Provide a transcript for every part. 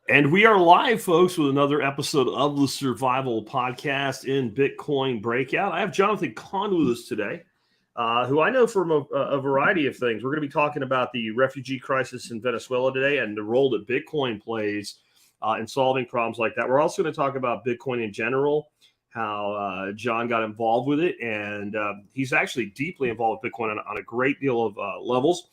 And we are live, folks, with another episode of the Survival Podcast in Bitcoin Breakout. I have Johnathan Kohn with us today, who I know from a variety of things. We're going to be talking about the refugee crisis in Venezuela today and the role that Bitcoin plays in solving problems like that. We're also going to talk about Bitcoin in general, how John got involved with it, and he's actually deeply involved with Bitcoin on a great deal of levels.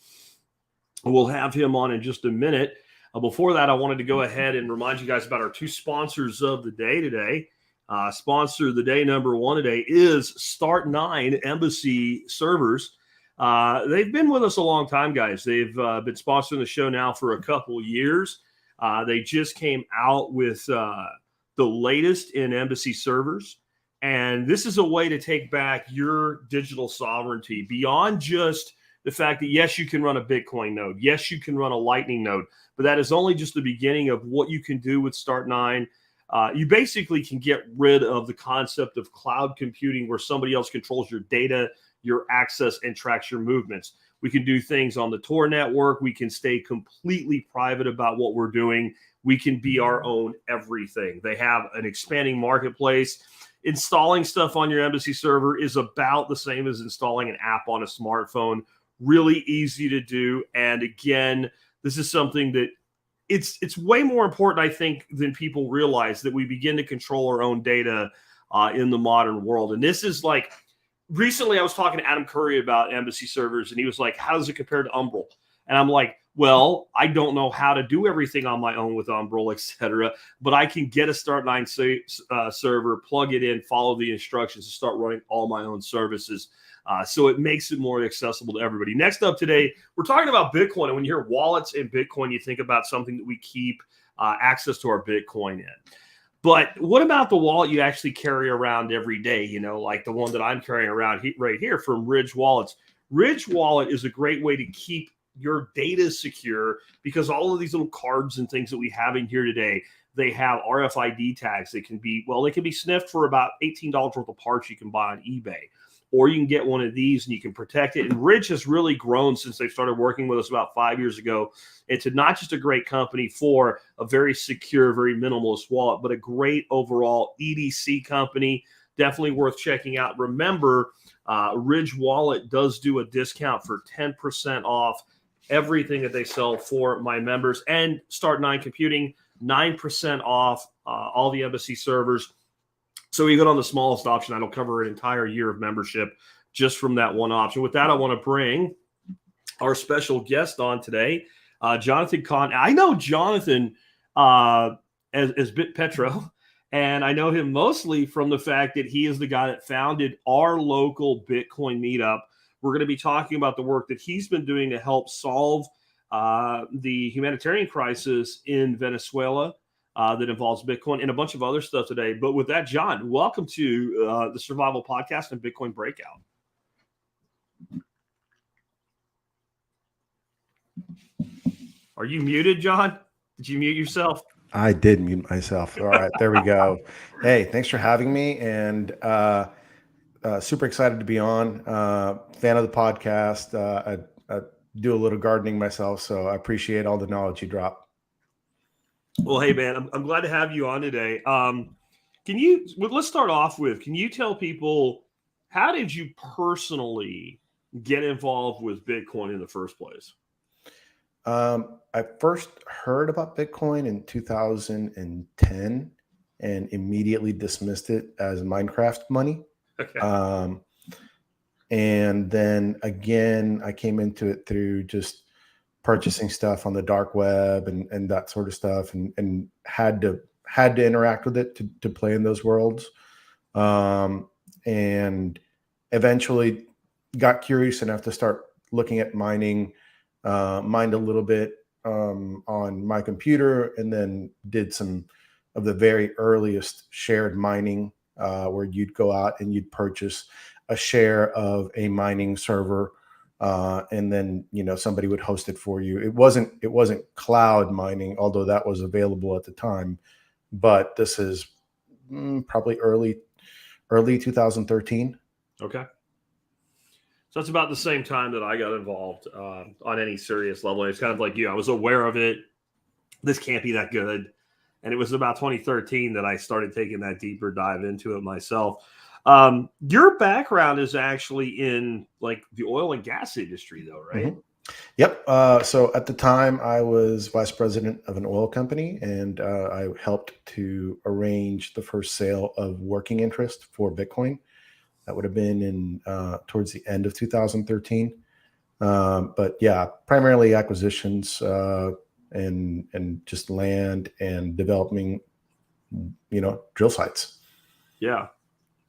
We'll have him on in just a minute. Before that, I wanted to go ahead and remind you guys about our two sponsors of the day today. Sponsor of the day number one today is Start9 Embassy Servers. They've been with us a long time, guys. They've been sponsoring the show now for a couple years. They just came out with the latest in embassy servers. And this is a way to take back your digital sovereignty beyond just the fact that, yes, you can run a Bitcoin node. Yes, you can run a Lightning node. But that is only just the beginning of what you can do with Start9. You basically can get rid of the concept of cloud computing where somebody else controls your data, your access, and tracks your movements. We can do things on the Tor network. We can stay completely private about what we're doing. We can be our own everything. They have an expanding marketplace. Installing stuff on your embassy server is about the same as installing an app on a smartphone. Really easy to do. And again, this is something that it's way more important, I think, than people realize, that we begin to control our own data in the modern world. And this is like, recently I was talking to Adam Curry about embassy servers, and he was like, how does it compare to Umbrel? And I'm like, well, I don't know how to do everything on my own with Umbrel, etc., but I can get a Start9 server, plug it in, follow the instructions, and start running all my own services. So it makes it more accessible to everybody. Next up today, we're talking about Bitcoin. And when you hear wallets and Bitcoin, you think about something that we keep access to our Bitcoin in. But what about the wallet you actually carry around every day? You know, like the one that I'm carrying around right here from Ridge Wallets. Ridge Wallet is a great way to keep your data secure, because all of these little cards and things that we have in here today, they have RFID tags. They can be sniffed for about $18 worth of parts you can buy on eBay. Or you can get one of these and you can protect it. And Ridge has really grown since they started working with us about 5 years ago. It's not just a great company for a very secure, very minimalist wallet, but a great overall EDC company. Definitely worth checking out. Remember, Ridge Wallet does do a discount for 10% off everything that they sell for my members. And Start9 Computing, 9% off all the embassy servers. So you go on the smallest option, that'll cover an entire year of membership just from that one option. With that, I want to bring our special guest on today, Johnathan Kohn. I know Johnathan as BitPetro, and I know him mostly from the fact that he is the guy that founded our local Bitcoin meetup. We're going to be talking about the work that he's been doing to help solve the humanitarian crisis in Venezuela. That involves Bitcoin and a bunch of other stuff today. But with that, John, welcome to the Survival Podcast and Bitcoin Breakout. Are you muted, John? Did you mute yourself? I did mute myself. All right, there we go. Hey, thanks for having me, and super excited to be on. Fan of the podcast. I do a little gardening myself, so I appreciate all the knowledge you drop. Well, hey, man, I'm glad to have you on today. Let's start off with, can you tell people, how did you personally get involved with Bitcoin in the first place? I first heard about Bitcoin in 2010 and immediately dismissed it as Minecraft money. Okay. And then again, I came into it through just purchasing stuff on the dark web and that sort of stuff, and had to interact with it to play in those worlds. And eventually got curious enough to start looking at mining, mined a little bit on my computer, and then did some of the very earliest shared mining where you'd go out and you'd purchase a share of a mining server. And then, somebody would host it for you. It wasn't cloud mining, although that was available at the time. But this is probably early 2013. Okay. So that's about the same time that I got involved on any serious level. It's kind of like you. I was aware of it. This can't be that good. And it was about 2013 that I started taking that deeper dive into it myself. Your background is actually in like the oil and gas industry, though, right? Mm-hmm. Yep. So at the time, I was vice president of an oil company, and I helped to arrange the first sale of working interest for Bitcoin. That would have been in towards the end of 2013. But yeah, primarily acquisitions and just land and developing, drill sites. Yeah,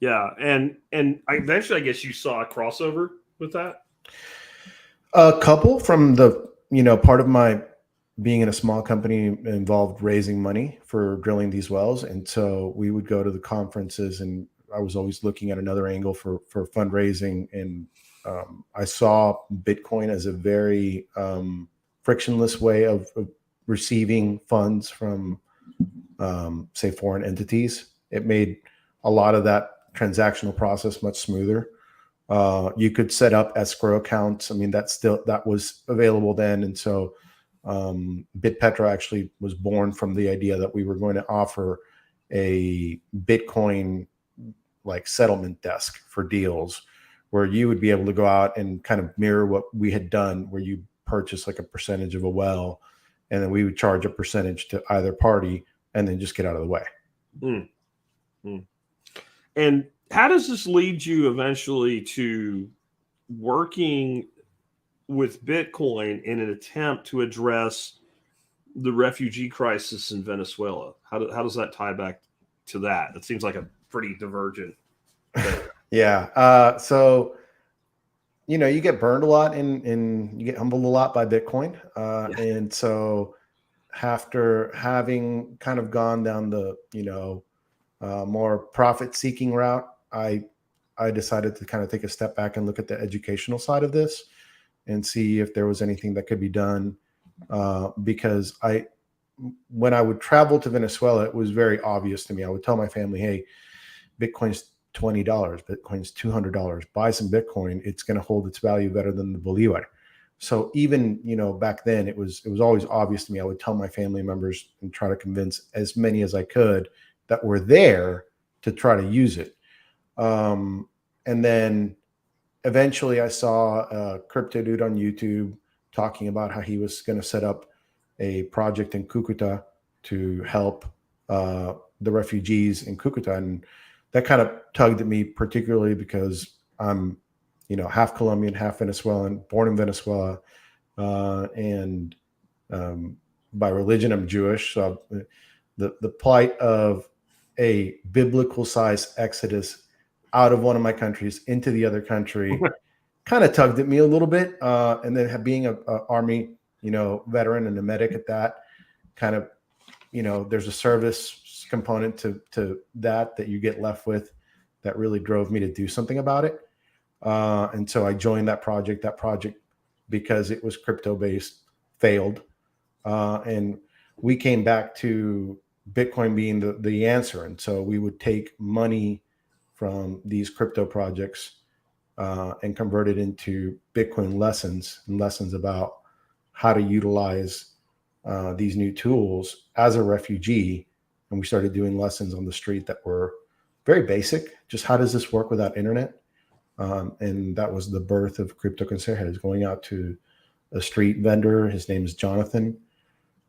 yeah, and eventually, I guess you saw a crossover with that. A couple from the, part of my being in a small company involved raising money for drilling these wells. And so we would go to the conferences, and I was always looking at another angle for fundraising. And I saw Bitcoin as a very frictionless way of receiving funds from, say, foreign entities. It made a lot of that transactional process much smoother. You could set up escrow accounts. I mean, that was available then. And so BitPetro actually was born from the idea that we were going to offer a Bitcoin like settlement desk for deals, where you would be able to go out and kind of mirror what we had done, where you purchase like a percentage of a well, and then we would charge a percentage to either party and then just get out of the way. Mm. Mm. And how does this lead you eventually to working with Bitcoin in an attempt to address the refugee crisis in Venezuela? How does that tie back to that? It seems like a pretty divergent thing. Yeah. So, you get burned a lot and you get humbled a lot by Bitcoin. And so after having kind of gone down the, more profit seeking route, I decided to kind of take a step back and look at the educational side of this and see if there was anything that could be done. Because when I would travel to Venezuela, it was very obvious to me. I would tell my family, hey, Bitcoin's $20, Bitcoin's $200, buy some Bitcoin. It's going to hold its value better than the Bolivar. So even, back then it was always obvious to me. I would tell my family members and try to convince as many as I could that were there to try to use it. And then eventually I saw a crypto dude on YouTube talking about how he was going to set up a project in Cucuta to help the refugees in Cucuta. And that kind of tugged at me, particularly because I'm, half Colombian, half Venezuelan, born in Venezuela. And by religion, I'm Jewish. So the plight of a biblical size exodus out of one of my countries into the other country kind of tugged at me a little bit. And then being a army, veteran and a medic at that, kind of, there's a service component to that you get left with that really drove me to do something about it. And so I joined that project. That project, because it was crypto based, failed. And we came back to Bitcoin being the answer. And so we would take money from these crypto projects and convert it into Bitcoin lessons and lessons about how to utilize these new tools as a refugee. And we started doing lessons on the street that were very basic. Just how does this work without internet? And that was the birth of Cripto Conserje, is going out to a street vendor. His name is Johnathan.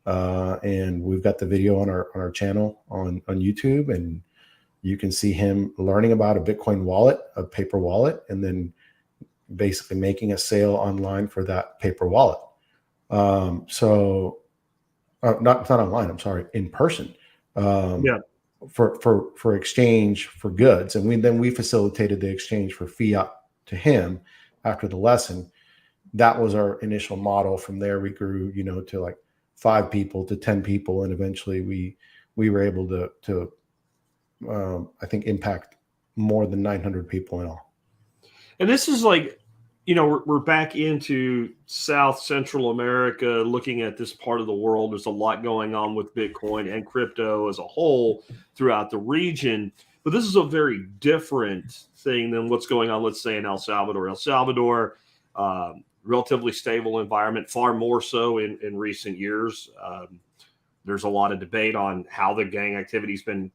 And we've got the video on our channel on YouTube, and you can see him learning about a Bitcoin wallet, a paper wallet, and then basically making a sale online for that paper wallet. So not online, I'm sorry, in person. For exchange for goods. And then we facilitated the exchange for fiat to him after the lesson. That was our initial model. From there, we grew, to like 5 people to 10 people. And eventually we were able to I think impact more than 900 people in all. And this is like, we're back into South Central America, looking at this part of the world. There's a lot going on with Bitcoin and crypto as a whole throughout the region. But this is a very different thing than what's going on, let's say, in El Salvador. El Salvador, relatively stable environment, far more so in recent years. There's a lot of debate on how the gang activity's been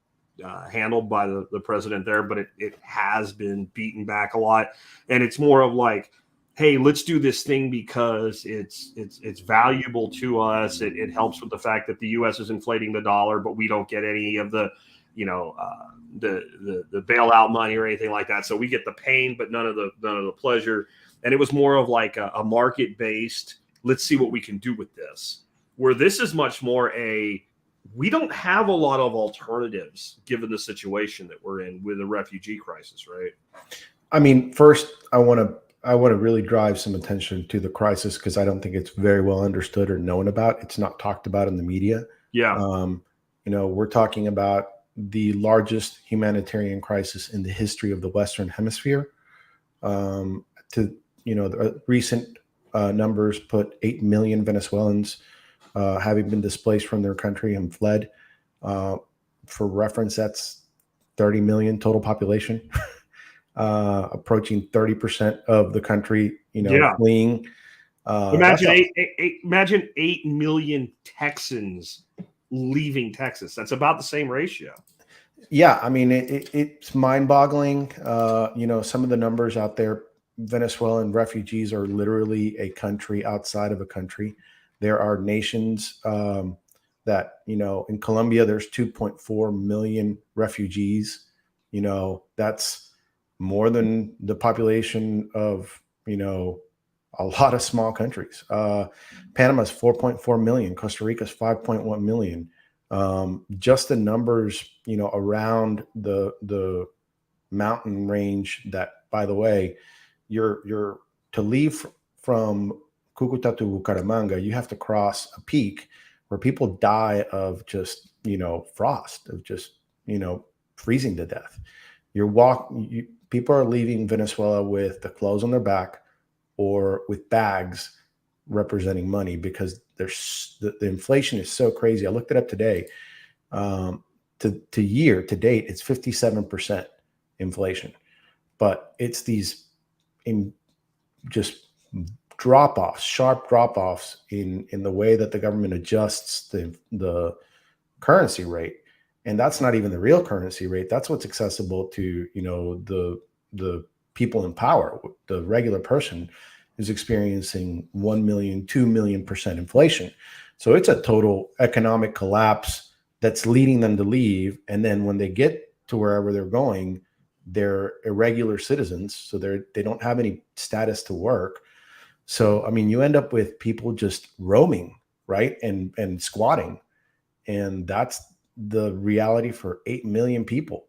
handled by the president there, but it has been beaten back a lot. And it's more of like, hey, let's do this thing because it's valuable to us. It helps with the fact that the U.S. is inflating the dollar, but we don't get any of the, the bailout money or anything like that. So we get the pain, but none of the pleasure. And it was more of like a market based. Let's see what we can do with this. Where this is much more we don't have a lot of alternatives given the situation that we're in with the refugee crisis, right? I mean, first, I want to really drive some attention to the crisis because I don't think it's very well understood or known about. It's not talked about in the media. Yeah. We're talking about the largest humanitarian crisis in the history of the Western Hemisphere. The recent numbers put 8 million Venezuelans having been displaced from their country and fled. For reference, that's 30 million total population, approaching 30% of the country, fleeing. Imagine 8 million Texans leaving Texas. That's about the same ratio. Yeah, I mean, it's mind-boggling. Some of the numbers out there, Venezuelan refugees are literally a country outside of a country. There are nations that, in Colombia, there's 2.4 million refugees. That's more than the population of, a lot of small countries. Panama's 4.4 million. Costa Rica's 5.1 million. Just the numbers, around the mountain range that, by the way, you're to leave from Cucuta to Bucaramanga, you have to cross a peak where people die of just, frost, of just, freezing to death. People are leaving Venezuela with the clothes on their back or with bags representing money because the inflation is so crazy. I looked it up today. To year to date, it's 57% inflation, but it's these just sharp drop-offs in the way that the government adjusts the currency rate. And that's not even the real currency rate. That's what's accessible to, the people in power. The regular person is experiencing 1 million, 2 million% inflation. So it's a total economic collapse that's leading them to leave. And then when they get to wherever they're going, they're irregular citizens. So they don't have any status to work. So, I mean, you end up with people just roaming, right? And squatting. And that's the reality for 8 million people.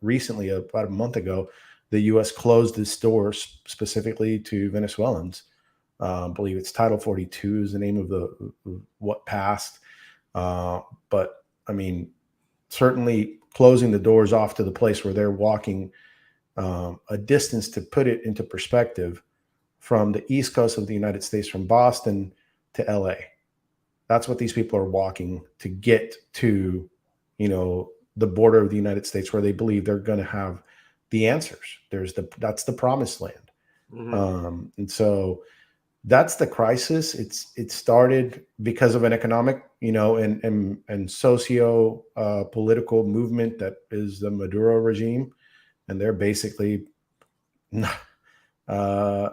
Recently, about a month ago, the U.S. closed its doors specifically to Venezuelans. I believe it's Title 42 is the name of what passed. But I mean, certainly closing the doors off to the place where they're walking a distance, to put it into perspective, from the East Coast of the United States, from Boston to LA. That's what these people are walking to get to, the border of the United States, where they believe they're going to have the answers. That's the promised land. Mm-hmm. And so that's the crisis. It started because of an economic, and socio political movement that is the Maduro regime. And they're basically, they're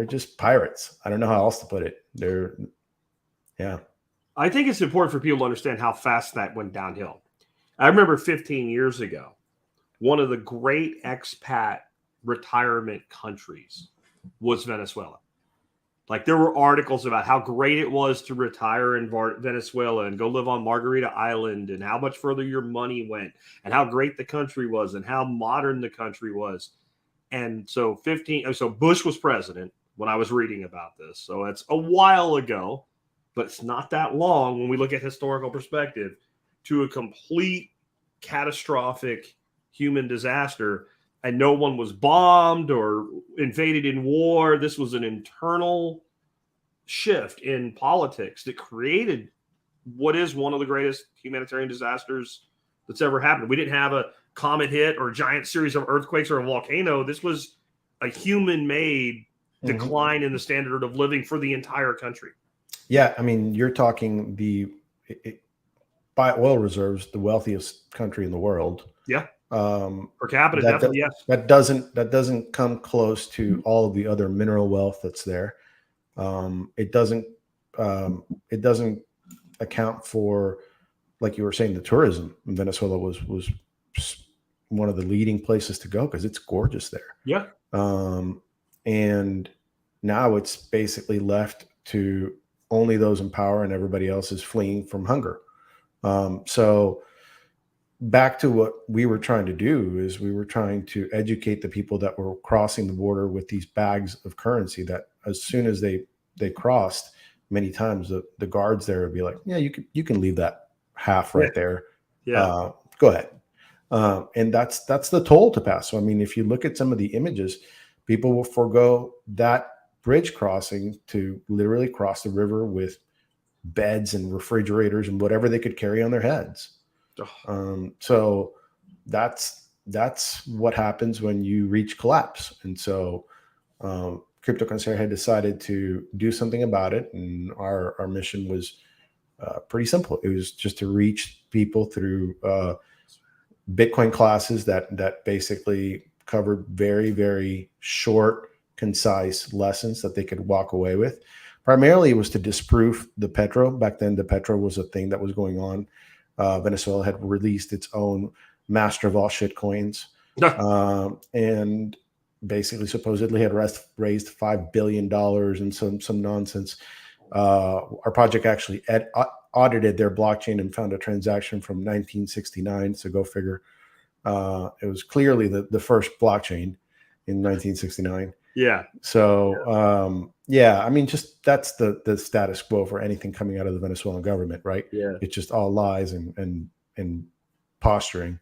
just pirates. I don't know how else to put it. Yeah. I think it's important for people to understand how fast that went downhill. I remember 15 years ago, one of the great expat retirement countries was Venezuela. Like, there were articles about how great it was to retire in Venezuela and go live on Margarita Island, and how much further your money went, and how great the country was, and how modern the country was. And so Bush was president when I was reading about this. So it's a while ago, but it's not that long when we look at historical perspective, to a complete catastrophic human disaster. And no one was bombed or invaded in war. This was an internal shift in politics that created what is one of the greatest humanitarian disasters that's ever happened. We didn't have a comet hit or a giant series of earthquakes or a volcano. This was a human-made decline in the standard of living for the entire country. Yeah, I mean, you're talking by oil reserves, the wealthiest country in the world. Yeah. Um, Per capita, that definitely, yes. that doesn't come close to all of the other mineral wealth that's there. It doesn't account for, like you were saying, the tourism in Venezuela was one of the leading places to go because it's gorgeous there. Yeah. And now it's basically left to only those in power, and everybody else is fleeing from hunger. So back to what we were trying to do is we were trying to educate the people that were crossing the border with these bags of currency, that as soon as they crossed, many times the guards there would be like, yeah, you can leave that half right there. Yeah. Go ahead. And that's the toll to pass. So I mean, if you look at some of the images, people will forego that bridge crossing to literally cross the river with beds and refrigerators and whatever they could carry on their heads. So that's what happens when you reach collapse. And so Cripto Conserje had decided to do something about it, and our mission was pretty simple. It was just to reach people through Bitcoin classes that basically covered very, very short, concise lessons that they could walk away with. Primarily, it was to disprove the petro. Back then, the petro was a thing that was going on. Venezuela had released its own master of all shit coins, and basically supposedly had raised $5 billion and some nonsense. Our project actually audited their blockchain and found a transaction from 1969. So go figure. It was clearly the first blockchain in 1969. Yeah. So yeah, I mean, just that's the status quo for anything coming out of the Venezuelan government, right? Yeah. It's just all lies and posturing.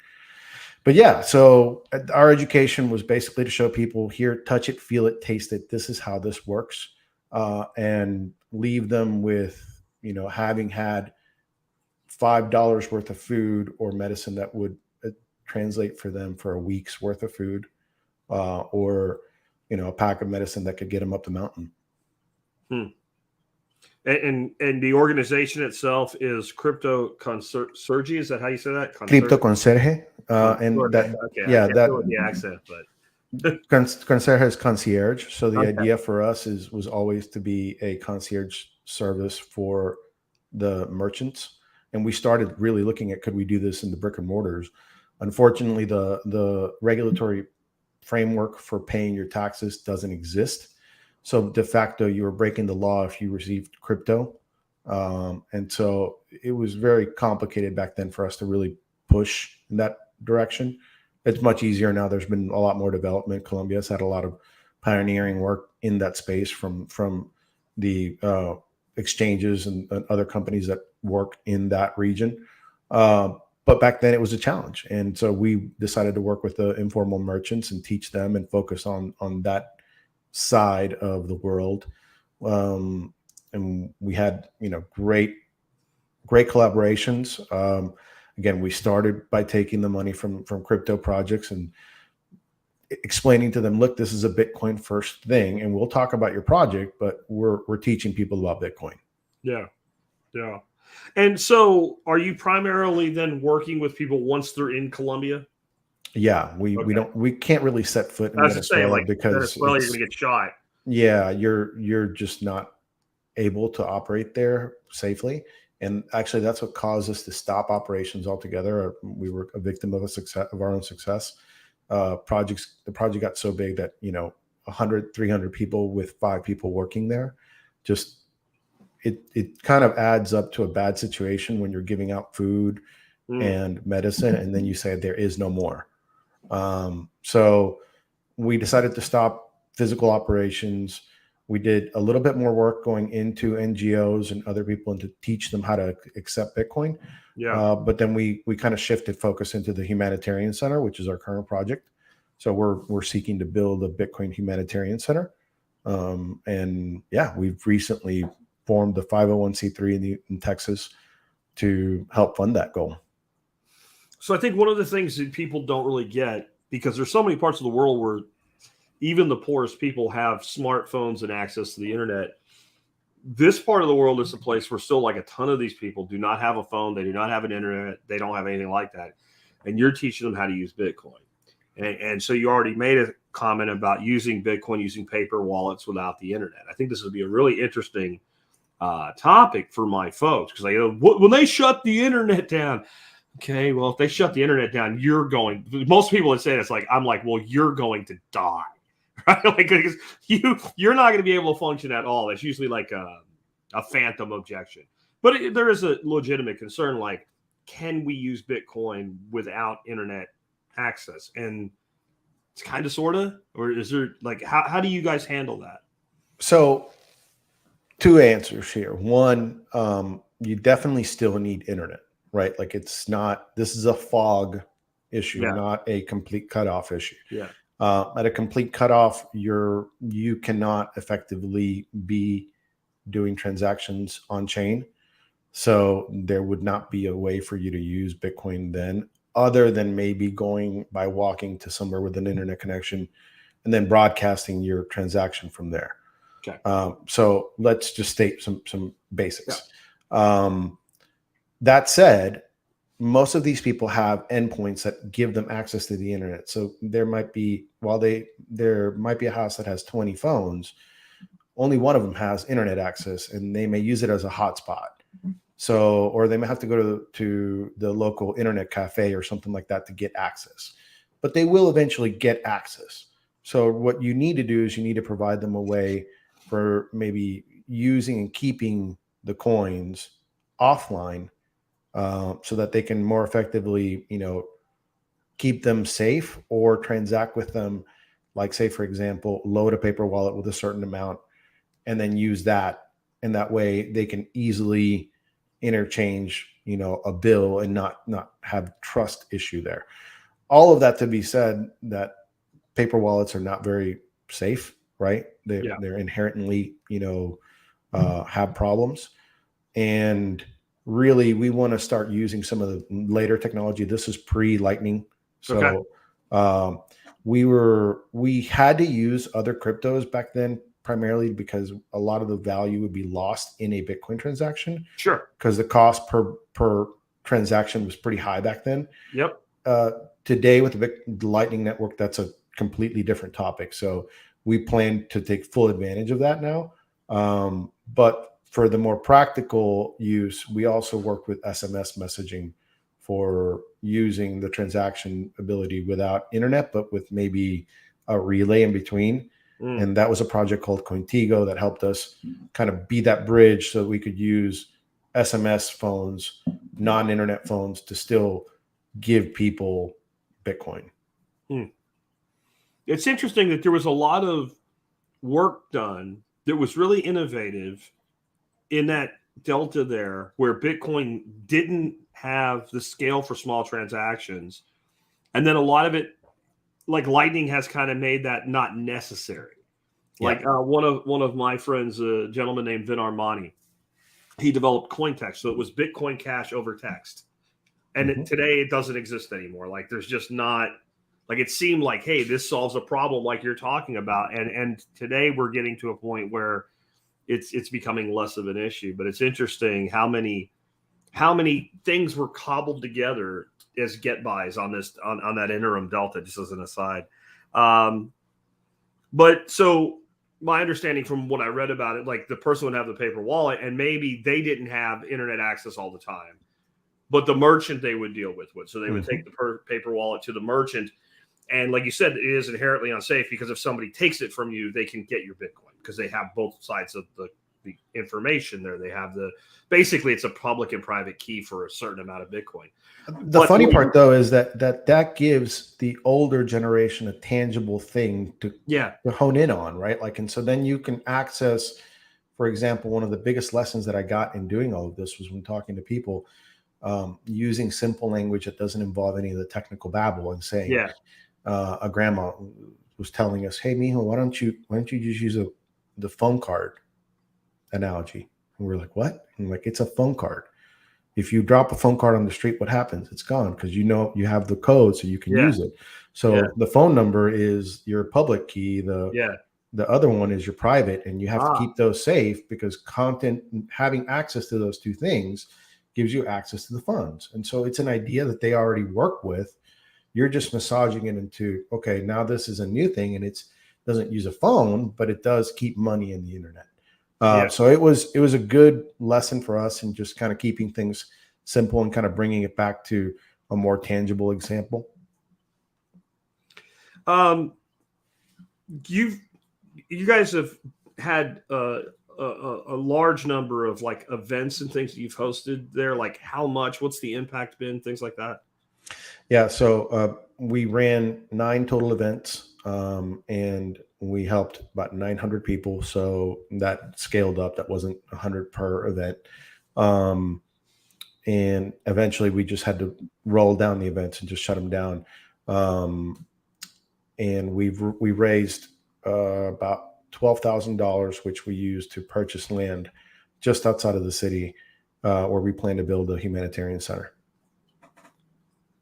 But yeah, so our education was basically to show people, here, touch it, feel it, taste it. This is how this works, and leave them with, having had $5 worth of food or medicine that would translate for them for a week's worth of food, or a pack of medicine that could get them up the mountain. And the organization itself is Cripto Conserje. Is that how you say that? Cripto Conserje. And that, okay, yeah, I can't do the accent, but Conserje is concierge. So the okay. idea for us was always to be a concierge service for the merchants. And we started really looking at, could we do this in the brick and mortars? Unfortunately, the regulatory framework for paying your taxes doesn't exist. So de facto, you were breaking the law if you received crypto. And so it was very complicated back then for us to really push in that direction. It's much easier now. There's been a lot more development. Colombia's had a lot of pioneering work in that space from the exchanges and other companies that work in that region. But back then it was a challenge. And so we decided to work with the informal merchants and teach them and focus on that side of the world. And we had, great collaborations. Again, we started by taking the money from crypto projects and explaining to them, look, this is a Bitcoin first thing, and we'll talk about your project, but we're teaching people about Bitcoin. Yeah. Yeah. And so are you primarily then working with people once they're in Colombia? Yeah, we can't really set foot in Venezuela because Venezuela, you're going to get shot. Yeah, you're just not able to operate there safely. And actually, that's what caused us to stop operations altogether. We were a victim of our own success. The project got so big that 100, 300 people with 5 people working there, just it kind of adds up to a bad situation when you're giving out food and medicine, and then you say there is no more. So we decided to stop physical operations. We did a little bit more work going into NGOs and other people and to teach them how to accept Bitcoin. Yeah. But then we kind of shifted focus into the Humanitarian Center, which is our current project. So we're seeking to build a Bitcoin Humanitarian Center. And yeah, we've recently formed the 501c3 in Texas to help fund that goal. So I think one of the things that people don't really get, because there's so many parts of the world where even the poorest people have smartphones and access to the internet, this part of the world is a place where still like a ton of these people do not have a phone. They do not have an internet. They don't have anything like that. And you're teaching them how to use Bitcoin. And so you already made a comment about using Bitcoin, using paper wallets without the internet. I think this would be a really interesting topic for my folks, because when they shut the internet down. Okay, well, if they shut the internet down, most people would say this, like, I'm like, well, you're going to die. Right? Like, because you're not going to be able to function at all. It's usually like a phantom objection. But there is a legitimate concern, like, can we use Bitcoin without internet access? And it's kind of, sort of, or is there, like, how do you guys handle that? So 2 answers here. One, you definitely still need internet, right? Like, this is a fog issue, not a complete cutoff issue. Yeah. At a complete cutoff, you cannot effectively be doing transactions on chain. So there would not be a way for you to use Bitcoin then, other than maybe walking to somewhere with an internet connection and then broadcasting your transaction from there. Okay. So let's just state some basics. Yeah. That said, most of these people have endpoints that give them access to the internet. So there might be a house that has 20 phones, only one of them has internet access, and they may use it as a hotspot. So, or they may have to go to the local internet cafe or something like that to get access, but they will eventually get access. So what you need to do is you need to provide them a way for maybe using and keeping the coins offline, so that they can more effectively, keep them safe or transact with them. Like, say, for example, load a paper wallet with a certain amount and then use that. And that way they can easily interchange, a bill and not have trust issue there. All of that to be said, that paper wallets are not very safe, right? They're inherently, have problems. And really, we want to start using some of the later technology. This is pre-Lightning. So we had to use other cryptos back then, primarily because a lot of the value would be lost in a Bitcoin transaction. Sure. Because the cost per transaction was pretty high back then. Yep. Today with the Lightning Network, that's a completely different topic. So we plan to take full advantage of that now. But for the more practical use, we also work with SMS messaging for using the transaction ability without internet, but with maybe a relay in between. And that was a project called Contigo that helped us kind of be that bridge so we could use SMS phones, non-internet phones, to still give people Bitcoin. It's interesting that there was a lot of work done that was really innovative in that delta there, where Bitcoin didn't have the scale for small transactions. And then a lot of it, like Lightning, has kind of made that not necessary. Yeah. Like one of my friends, a gentleman named Vin Armani, he developed CoinText. So it was Bitcoin Cash over text. And today it doesn't exist anymore. Like, there's just not, like, it seemed like, hey, this solves a problem like you're talking about. And today we're getting to a point where it's becoming less of an issue. But it's interesting how many things were cobbled together as get-bys on that interim delta, just as an aside. But so my understanding from what I read about it, like, the person would have the paper wallet, and maybe they didn't have internet access all the time, but the merchant they would deal with would. So they would take the paper wallet to the merchant. And like you said, it is inherently unsafe, because if somebody takes it from you, they can get your Bitcoin, because they have both sides of the information there. They have basically it's a public and private key for a certain amount of Bitcoin. The funny part, though, is that gives the older generation a tangible thing to hone in on, right? Like, and so then you can access, for example, one of the biggest lessons that I got in doing all of this was when talking to people, using simple language that doesn't involve any of the technical babble, and saying, a grandma was telling us, "Hey, mijo, why don't you just use the phone card analogy?" And we're like, "What?" And like, it's a phone card. If you drop a phone card on the street, what happens? It's gone, because you have the code, so you can use it. So the phone number is your public key. The The other one is your private, and you have to Ah, keep those safe because content, having access to those two things gives you access to the funds. And so it's an idea that they already work with. You're just massaging it into, okay, now this is a new thing, and it's doesn't use a phone, but it does keep money in the internet. yeah. So it was a good lesson for us in just kind of keeping things simple and kind of bringing it back to a more tangible example. Um, you guys have had a large number of like events and things that you've hosted there. Like how much? What's the impact been? Things like that. Yeah, so we ran 9 total events, and we helped about 900 people. So that scaled up. That wasn't 100 per event. And eventually we just had to roll down the events and just shut them down. And we raised about $12,000, which we used to purchase land just outside of the city, where we plan to build a humanitarian center.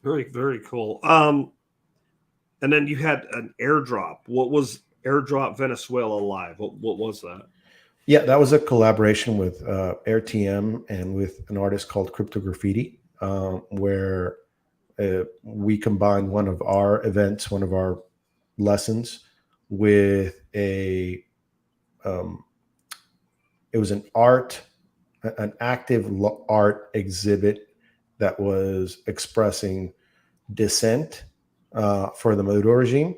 Very, very cool. And then you had an airdrop. What was Airdrop Venezuela Live? What was that? Yeah, that was a collaboration with AirTM and with an artist called Cripto Graffiti, where we combined one of our events, one of our lessons, with it was an active art exhibit that was expressing dissent for the Maduro regime,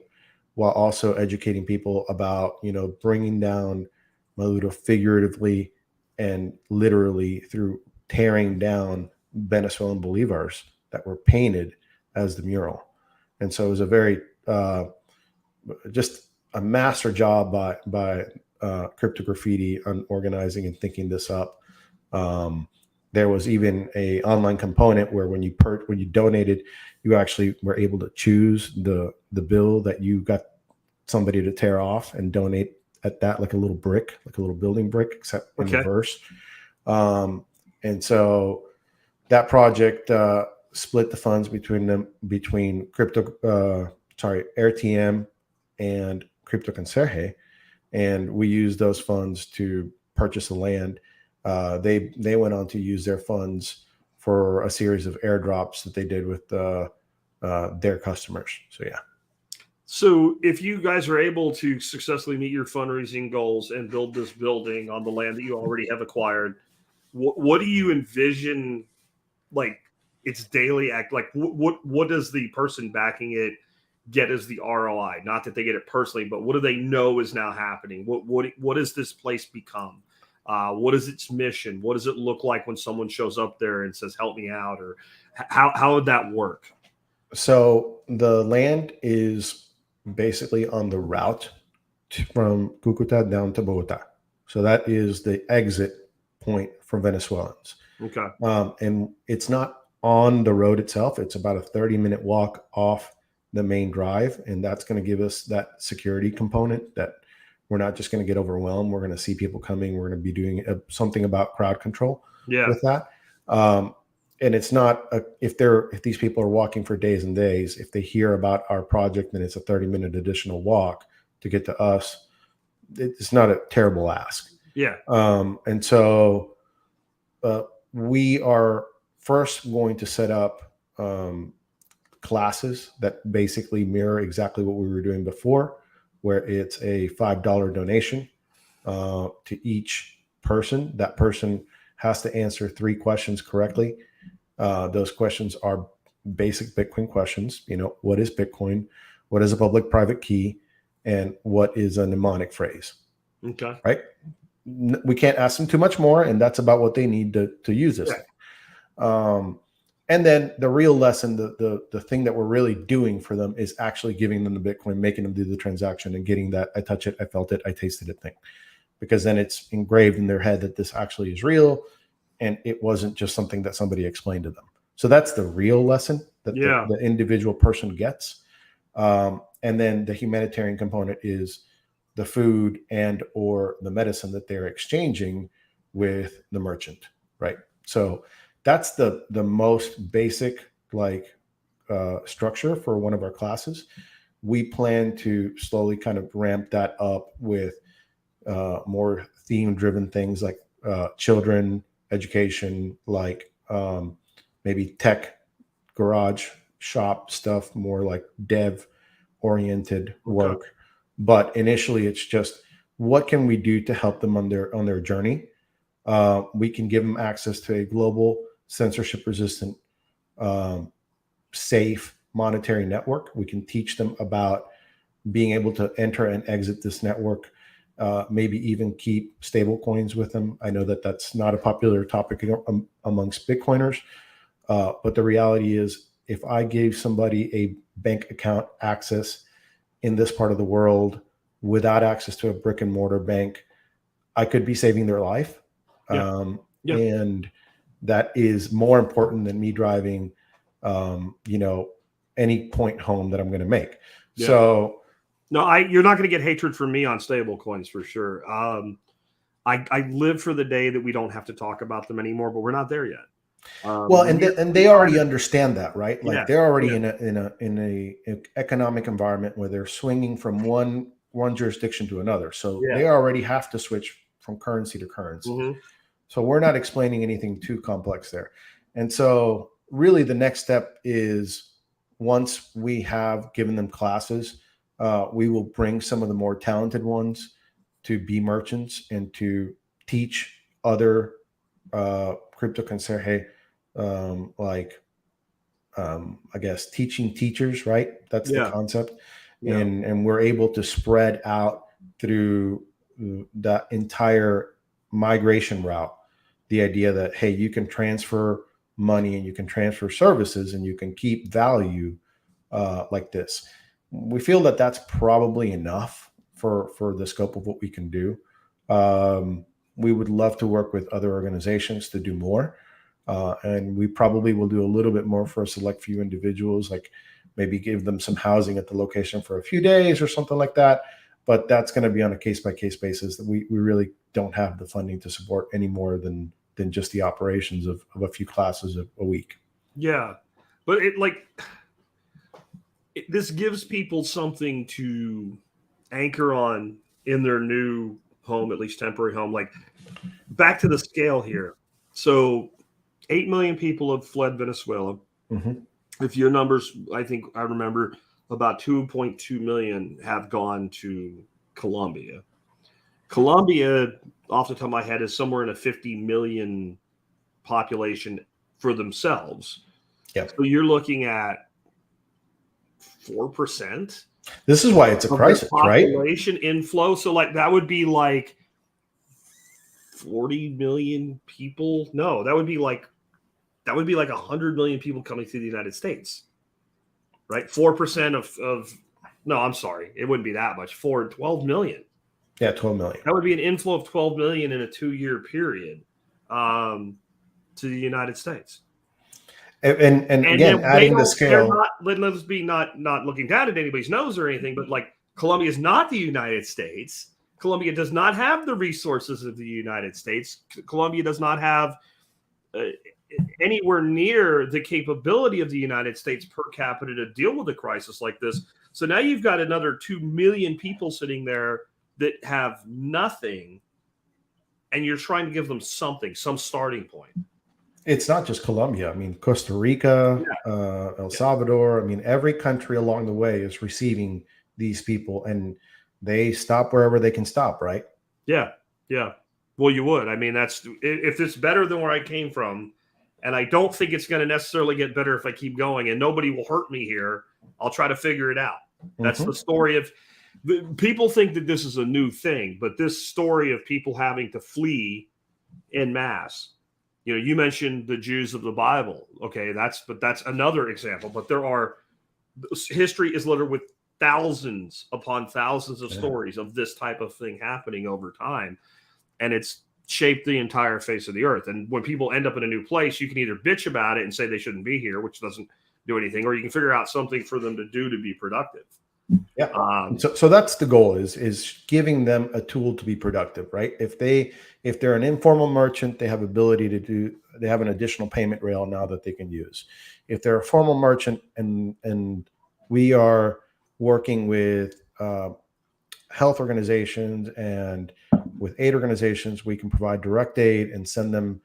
while also educating people about, bringing down Maduro figuratively and literally through tearing down Venezuelan bolivars that were painted as the mural. And so it was a very just a master job by Cripto Graffiti on organizing and thinking this up. There was even a online component where when you donated, you actually were able to choose the bill that you got somebody to tear off and donate at that, like a little brick, like a little building brick, except in reverse. And so that project split the funds between AirTM and Cripto Conserje, and we used those funds to purchase the land. They went on to use their funds for a series of airdrops that they did with their customers. So yeah. So if you guys are able to successfully meet your fundraising goals and build this building on the land that you already have acquired, what do you envision, like its daily act? Like what does the person backing it get as the ROI? Not that they get it personally, but what do they know is now happening? What does this place become? What is its mission? What does it look like when someone shows up there and says, help me out? Or how would that work? So the land is basically on the route from Cucuta down to Bogota. So that is the exit point for Venezuelans. Okay. And it's not on the road itself. It's about a 30-minute walk off the main drive. And that's going to give us that security component that we're not just going to get overwhelmed. We're going to see people coming. We're going to be doing something about crowd control with that. And it's not if these people are walking for days and days, if they hear about our project and it's a 30-minute additional walk to get to us, it's not a terrible ask. Yeah. And so we are first going to set up classes that basically mirror exactly what we were doing before, where it's a $5 donation to each person. That person has to answer 3 questions correctly. Those questions are basic Bitcoin questions. What is Bitcoin? What is a public-private key? And what is a mnemonic phrase? Okay. Right? We can't ask them too much more, and that's about what they need to use this thing. And then the real lesson, the thing that we're really doing for them is actually giving them the Bitcoin, making them do the transaction and getting that I touch it, I felt it, I tasted it thing. Because then it's engraved in their head that this actually is real. And it wasn't just something that somebody explained to them. So that's the real lesson that the individual person gets. And then the humanitarian component is the food and or the medicine that they're exchanging with the merchant, right? So that's the most basic structure for one of our classes. we plan to slowly kind of ramp that up with more theme-driven things like children education, like maybe tech garage shop stuff, more like dev-oriented work. But initially, it's just what can we do to help them on their journey. We can give them access to a global, censorship-resistant, safe monetary network. We can teach them about being able to enter and exit this network, maybe even keep stable coins with them. I know that that's not a popular topic amongst Bitcoiners, but the reality is if I gave somebody a bank account access in this part of the world without access to a brick and mortar bank, I could be saving their life. And that is more important than me driving, any point home that I'm going to make. Yeah. So no, you're not going to get hatred from me on stable coins for sure. I live for the day that we don't have to talk about them anymore, but we're not there yet. And they already understand that, right? Like they're already in a economic environment where they're swinging from one jurisdiction to another. So they already have to switch from currency to currency. Mm-hmm. So we're not explaining anything too complex there. And so really the next step is once we have given them classes, we will bring some of the more talented ones to be merchants and to teach other Cripto Conserje, I guess teaching teachers, right? That's the concept. Yeah. And we're able to spread out through that entire migration route, the idea that, hey, you can transfer money and you can transfer services and you can keep value like this. We feel that that's probably enough for the scope of what we can do. We would love to work with other organizations to do more. And we probably will do a little bit more for a select few individuals, like maybe give them some housing at the location for a few days or something like that. But that's going to be on a case-by-case basis. That we really don't have the funding to support any more than just the operations of a few classes a week. Yeah. But this gives people something to anchor on in their new home, at least temporary home. Like back to the scale here. So 8 million people have fled Venezuela. Mm-hmm. If your numbers, I think I remember about 2.2 million have gone to Colombia. Colombia, off the top of my head, is somewhere in a 50 million population for themselves. Yep. So you're looking at 4%. This is why it's a crisis, right? Population inflow. So that would be like 40 million people. No, that would be like 100 million people coming to the United States, right? 4% of no, I'm sorry. It wouldn't be that much. 12 million. Yeah, 12 million. That would be an inflow of 12 million in a 2-year period to the United States. And again, adding the scale. Let's be not looking down at anybody's nose or anything, but like Colombia is not the United States. Colombia does not have the resources of the United States. Colombia does not have anywhere near the capability of the United States per capita to deal with a crisis like this. So now you've got another 2 million people sitting there that have nothing, and you're trying to give them something, some starting point. It's not just Colombia. I mean, Costa Rica, El Salvador. I mean, every country along the way is receiving these people, and they stop wherever they can stop, right? Yeah, yeah. Well, you would. I mean, if it's better than where I came from, and I don't think it's going to necessarily get better if I keep going, and nobody will hurt me here, I'll try to figure it out. That's the story of people think that this is a new thing, but this story of people having to flee en masse. You mentioned the Jews of the Bible. Okay, that's another example. But history is littered with thousands upon thousands of stories of this type of thing happening over time, and it's shaped the entire face of the earth. And when people end up in a new place, you can either bitch about it and say they shouldn't be here, which doesn't do anything, or you can figure out something for them to do to be productive. Yeah. So that's the goal is giving them a tool to be productive, right? If they're an informal merchant, they have they have an additional payment rail now that they can use. If they're a formal merchant and we are working with health organizations and with aid organizations, we can provide direct aid and send them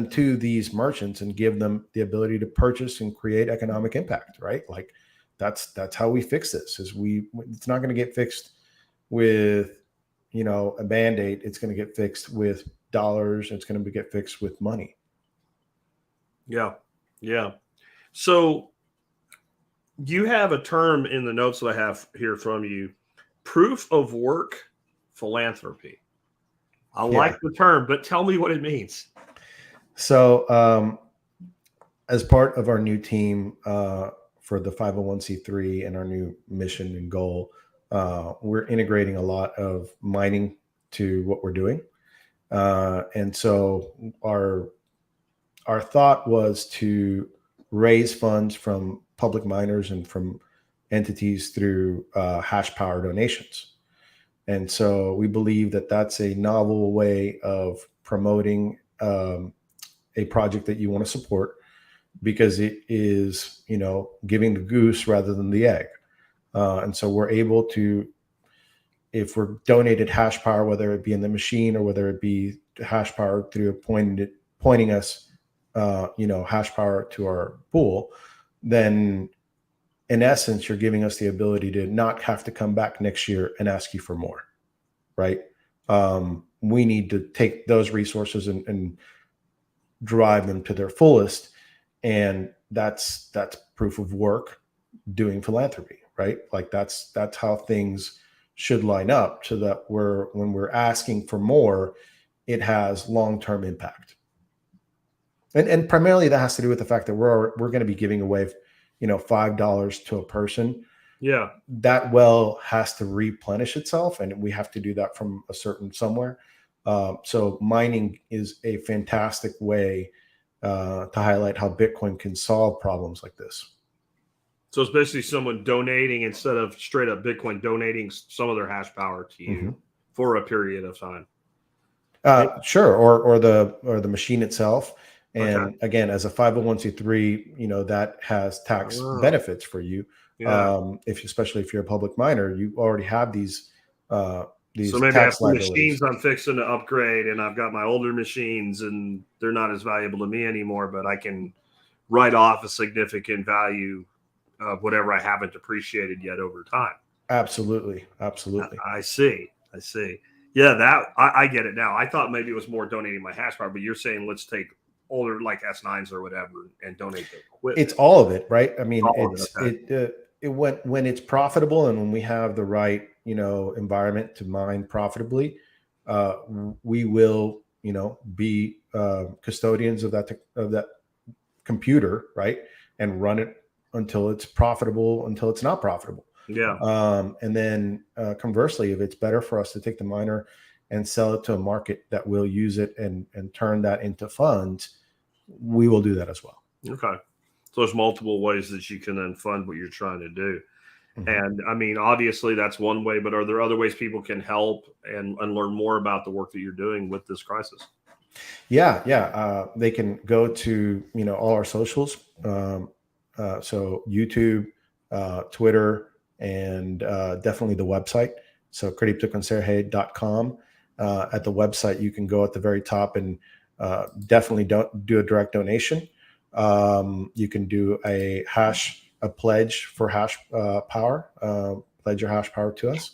to these merchants and give them the ability to purchase and create economic impact, right? Like that's how we fix this. It's not going to get fixed with, a Band-Aid. It's going to get fixed with dollars. It's going to get fixed with money. Yeah. Yeah. So you have a term in the notes that I have here from you, proof of work philanthropy. I like the term, but tell me what it means. So as part of our new team for the 501c3 and our new mission and goal, we're integrating a lot of mining to what we're doing. And so our thought was to raise funds from public miners and from entities through hash power donations. And so we believe that that's a novel way of promoting a project that you want to support, because it is, giving the goose rather than the egg. And so we're able to, if we're donated hash power, whether it be in the machine or whether it be hash power through pointing us, hash power to our pool, then in essence, you're giving us the ability to not have to come back next year and ask you for more, right? We need to take those resources and drive them to their fullest. And that's proof of work doing philanthropy, right? Like that's how things should line up, so that when we're asking for more, it has long-term impact. And primarily that has to do with the fact that we're going to be giving away, $5 to a person. Yeah. That well has to replenish itself, and we have to do that from a certain somewhere. So mining is a fantastic way to highlight how Bitcoin can solve problems like this. So it's basically someone donating, instead of straight up Bitcoin, donating some of their hash power to you for a period of time. Sure. Or the machine itself. And again, as a 501c3, that has tax benefits for you. Yeah. Especially if you're a public miner, you already have these so maybe I have some machines I'm fixing to upgrade, and I've got my older machines and they're not as valuable to me anymore, but I can write off a significant value of whatever I haven't appreciated yet over time. Absolutely. I see. Yeah, I get it now. I thought maybe it was more donating my hash power, but you're saying let's take older, like S9s or whatever, and donate the equipment. It's all of it, right? I mean, when it's profitable and when we have the right, environment to mine profitably, we will, be custodians of that computer, right, and run it until it's profitable, until it's not profitable. Yeah. And then conversely, if it's better for us to take the miner and sell it to a market that will use it and turn that into funds, we will do that as well. Okay. So there's multiple ways that you can then fund what you're trying to do. And I mean, obviously that's one way, but are there other ways people can help and learn more about the work that you're doing with this crisis? Yeah. They can go to, all our socials. So YouTube, Twitter, and definitely the website. So criptoconserje.com. At the website, you can go at the very top and definitely don't do a direct donation. You can do a pledge for hash power, pledge your hash power to us.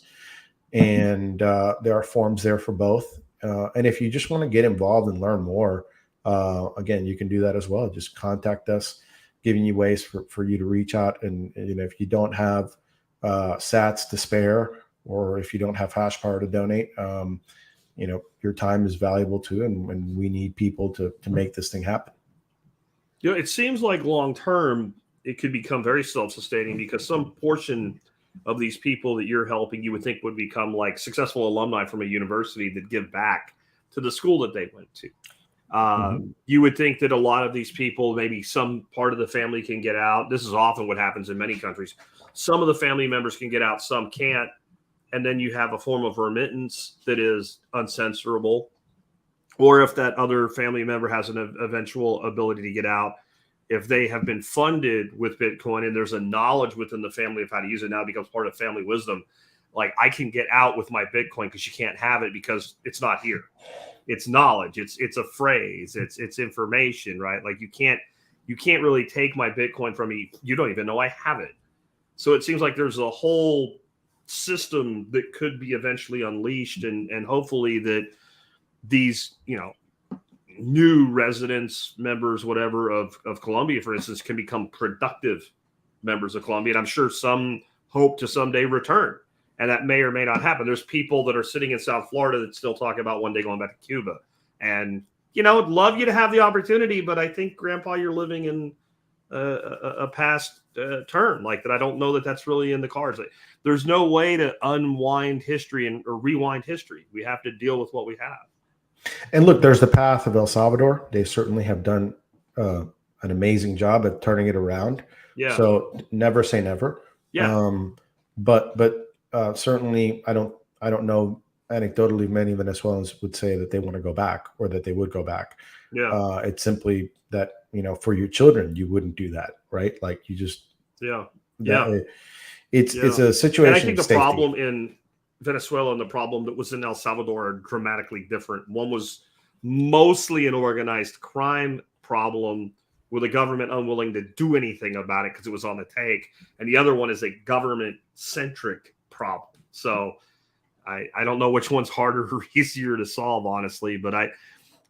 And there are forms there for both. And if you just want to get involved and learn more, again, you can do that as well. Just contact us, giving you ways for you to reach out. And, if you don't have sats to spare, or if you don't have hash power to donate, your time is valuable too. And we need people to make this thing happen. It seems like long-term, it could become very self-sustaining, because some portion of these people that you're helping, you would think would become like successful alumni from a university that give back to the school that they went to. You would think that a lot of these people, maybe some part of the family can get out. This is often what happens in many countries. Some of the family members can get out, some can't. And then you have a form of remittance that is uncensorable. Or if that other family member has an eventual ability to get out, if they have been funded with Bitcoin and there's a knowledge within the family of how to use it, now it becomes part of family wisdom. Like, I can get out with my Bitcoin because you can't have it because it's not here. It's knowledge. It's a phrase. It's information, right? Like, you can't really take my Bitcoin from me. You don't even know I have it. So it seems like there's a whole system that could be eventually unleashed, and hopefully that these, new residents, members, whatever of Colombia, for instance, can become productive members of Colombia. And I'm sure some hope to someday return. And that may or may not happen. There's people that are sitting in South Florida that still talk about one day going back to Cuba. And, I'd love you to have the opportunity, but I think, Grandpa, you're living in a past term like that. I don't know that that's really in the cards. There's no way to unwind history or rewind history. We have to deal with what we have. And look, there's the path of El Salvador. They certainly have done an amazing job at turning it around. Yeah. So never say never. Yeah. But certainly, I don't know. Anecdotally, many Venezuelans would say that they want to go back, or that they would go back. Yeah. It's simply that, for your children, you wouldn't do that, right? Like, you just It's a situation. And I think the problem in Venezuela and the problem that was in El Salvador are dramatically different. One was mostly an organized crime problem with a government unwilling to do anything about it because it was on the take. And the other one is a government-centric problem. So I don't know which one's harder or easier to solve, honestly, but I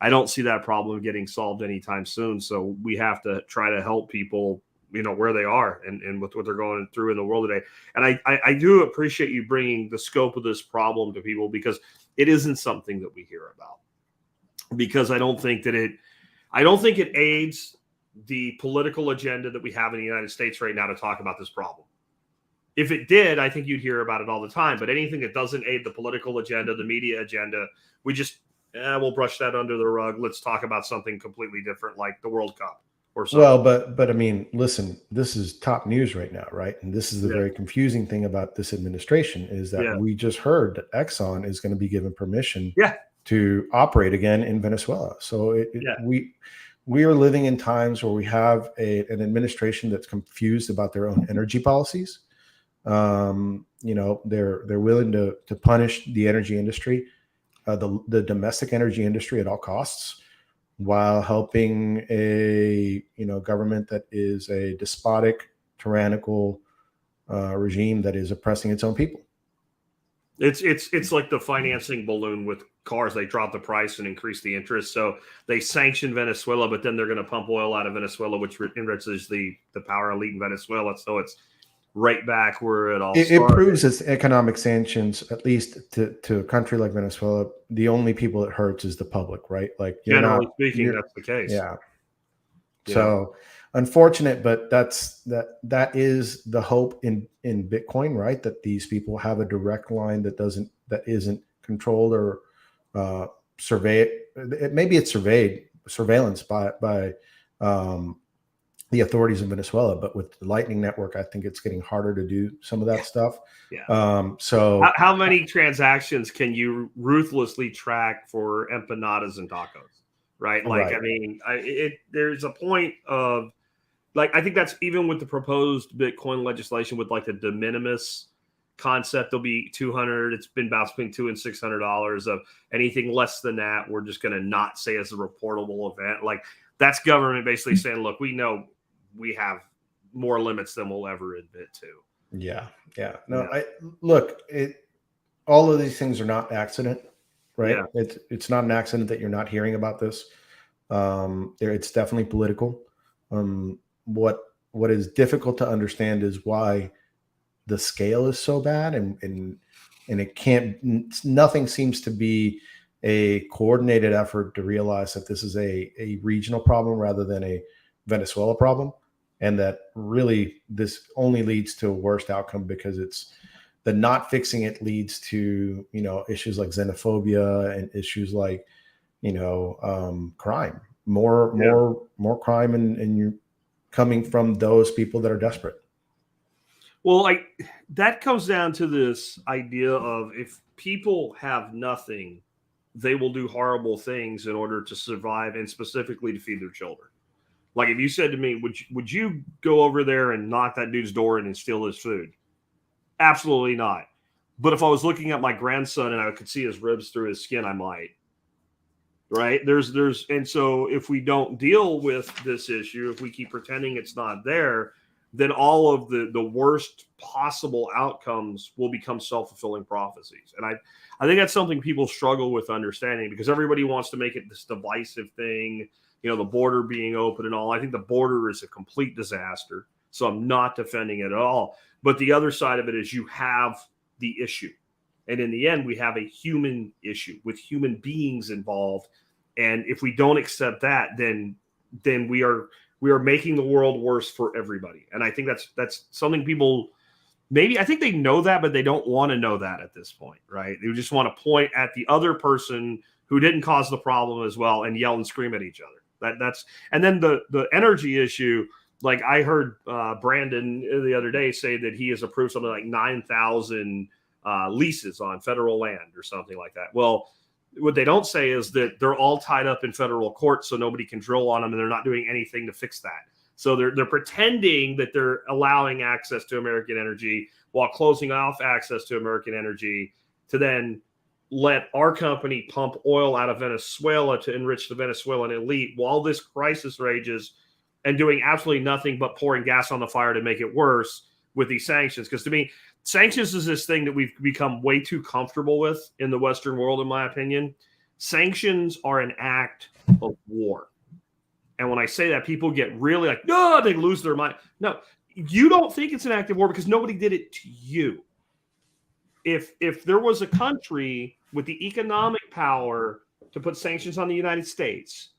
don't see that problem getting solved anytime soon. So we have to try to help people, where they are and with what they're going through in the world today. And I do appreciate you bringing the scope of this problem to people, because it isn't something that we hear about, because I don't think it aids the political agenda that we have in the United States right now to talk about this problem. If it did, I think you'd hear about it all the time. But anything that doesn't aid the political agenda, the media agenda, we just we'll brush that under the rug. Let's talk about something completely different, like the World Cup or something. Well, but I mean, listen, this is top news right now, right? And this is the very confusing thing about this administration, is that we just heard that Exxon is going to be given permission to operate again in Venezuela. So we are living in times where we have an administration that's confused about their own energy policies. They're willing to punish the energy industry, the domestic energy industry at all costs, while helping a government that is a despotic, tyrannical regime that is oppressing its own people. It's like the financing balloon with cars. They drop the price and increase the interest. So they sanction Venezuela, but then they're going to pump oil out of Venezuela, which enriches the power elite in Venezuela. So it's right back where it all started. It proves its economic sanctions, at least to a country like Venezuela. The only people it hurts is the public, right? Like, generally speaking, that's the case. Yeah. So unfortunate, but that is the hope in Bitcoin, right? That these people have a direct line that isn't controlled or surveyed. Maybe it's surveillance by the authorities in Venezuela, but with the Lightning Network, I think it's getting harder to do some of that stuff. Yeah. So how many transactions can you ruthlessly track for empanadas and tacos? Right. Like, I mean, there's a point of, like, I think that's even with the proposed Bitcoin legislation with like the de minimis concept, there'll be 200. It's been bounced between $200 and $600 of anything less than that. We're just going to not say as a reportable event. Like, that's government basically saying, look, we know we have more limits than we'll ever admit to. Yeah. No, all of these things are not accident, right? Yeah. It's not an accident that you're not hearing about this. It's definitely political. What is difficult to understand is why the scale is so bad, and nothing seems to be a coordinated effort to realize that this is a regional problem rather than a Venezuela problem, and that really this only leads to a worse outcome, because it's the not fixing it leads to issues like xenophobia and issues like crime, more crime, and you're coming from those people that are desperate. Well, that comes down to this idea of, if people have nothing, they will do horrible things in order to survive, and specifically to feed their children. Like if you said to me, would you go over there and knock that dude's door in and steal his food? Absolutely not. But if I was looking at my grandson and I could see his ribs through his skin, I might. Right? And so if we don't deal with this issue, if we keep pretending it's not there, then all of the worst possible outcomes will become self-fulfilling prophecies. And I think that's something people struggle with understanding, because everybody wants to make it this divisive thing, the border being open and all. I think the border is a complete disaster. So I'm not defending it at all. But the other side of it is you have the issue. And in the end, we have a human issue with human beings involved. And if we don't accept that, then we are making the world worse for everybody. And I think that's something people I think they know that, but they don't want to know that at this point, right? They just want to point at the other person who didn't cause the problem as well and yell and scream at each other. And then the energy issue. Like I heard Brandon the other day say that he has approved something like 9,000 leases on federal land or something like that. Well, what they don't say is that they're all tied up in federal court, so nobody can drill on them, and they're not doing anything to fix that. So they're pretending that they're allowing access to American energy while closing off access to American energy to then let our company pump oil out of Venezuela to enrich the Venezuelan elite while this crisis rages, and doing absolutely nothing but pouring gas on the fire to make it worse with these sanctions. Because to me, sanctions is this thing that we've become way too comfortable with in the Western world, in my opinion. Sanctions are an act of war. And when I say that, people get really like, no, they lose their mind. No, you don't think it's an act of war because nobody did it to you. If there was a country with the economic power to put sanctions on the United States,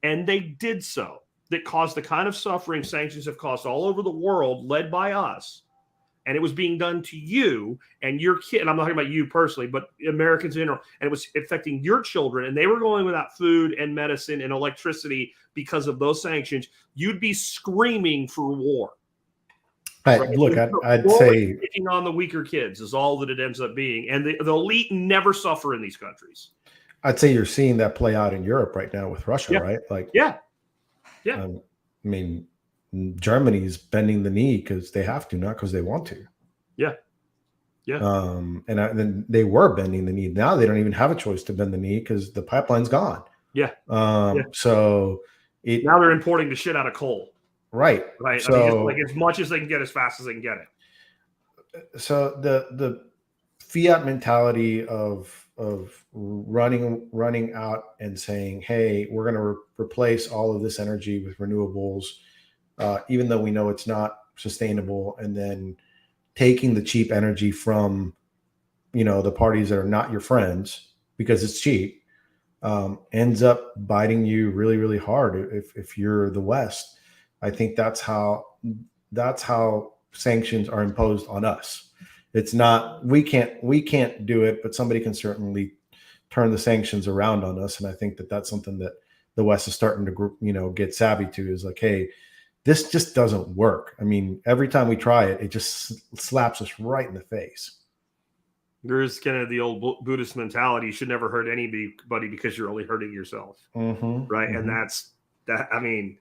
and they did so, that caused the kind of suffering sanctions have caused all over the world, led by us, and it was being done to you and your kid, and I'm not talking about you personally, but Americans in general, and it was affecting your children, and they were going without food and medicine and electricity because of those sanctions, you'd be screaming for war. Right? Look, I'd say picking on the weaker kids is all that it ends up being, and the elite never suffer in these countries. I'd say you're seeing that play out in Europe right now with Russia, right? Like, yeah. I mean, Germany's bending the knee because they have to, not because they want to. Yeah. Then they were bending the knee. Now they don't even have a choice to bend the knee because the pipeline's gone. Yeah. So now they're importing the shit out of coal. Right. So, I mean, like as much as they can get, as fast as they can get it. So the fiat mentality of running out and saying, hey, we're going to replace all of this energy with renewables, even though we know it's not sustainable, and then taking the cheap energy from the parties that are not your friends because it's cheap, ends up biting you really, really hard if you're the West. I think that's how sanctions are imposed on us. It's not, we can't do it, but somebody can certainly turn the sanctions around on us. And I think that's something that the West is starting to, get savvy to, is like, hey, this just doesn't work. I mean, every time we try it, it just slaps us right in the face. There's kind of the old Buddhist mentality. You should never hurt anybody because you're only hurting yourself. Mm-hmm, right. Mm-hmm. And that's that. I mean,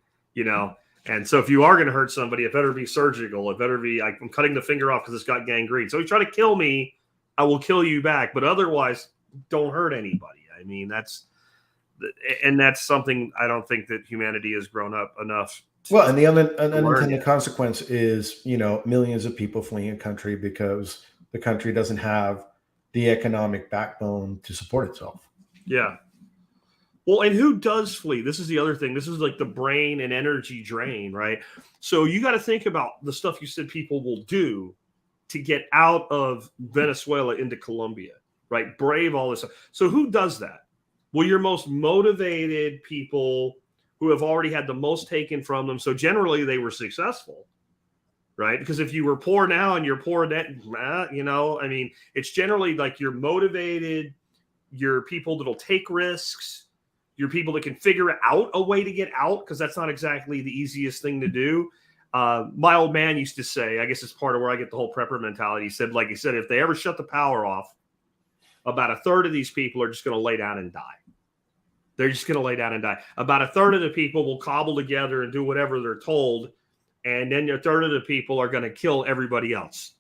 and so if you are going to hurt somebody, it better be surgical. It better be like, I'm cutting the finger off because it's got gangrene. So if you try to kill me, I will kill you back. But otherwise, don't hurt anybody. I mean, that's something I don't think that humanity has grown up enough. Well, and the unintended consequence is, millions of people fleeing a country because the country doesn't have the economic backbone to support itself. Yeah. Well, and who does flee? This is the other thing. This is like the brain and energy drain, right? So you got to think about the stuff you said people will do to get out of Venezuela into Colombia, right? Brave all this stuff. So who does that? Well, your most motivated people who have already had the most taken from them. So generally they were successful, right? Because if you were poor now and you're poor then, I mean, it's generally like you're motivated, you're people that'll take risks, you're people that can figure out a way to get out, because that's not exactly the easiest thing to do. My old man used to say, I guess it's part of where I get the whole prepper mentality. He said, if they ever shut the power off, about a third of these people are just going to lay down and die. They're just going to lay down and die. About a third of the people will cobble together and do whatever they're told. And then a third of the people are going to kill everybody else.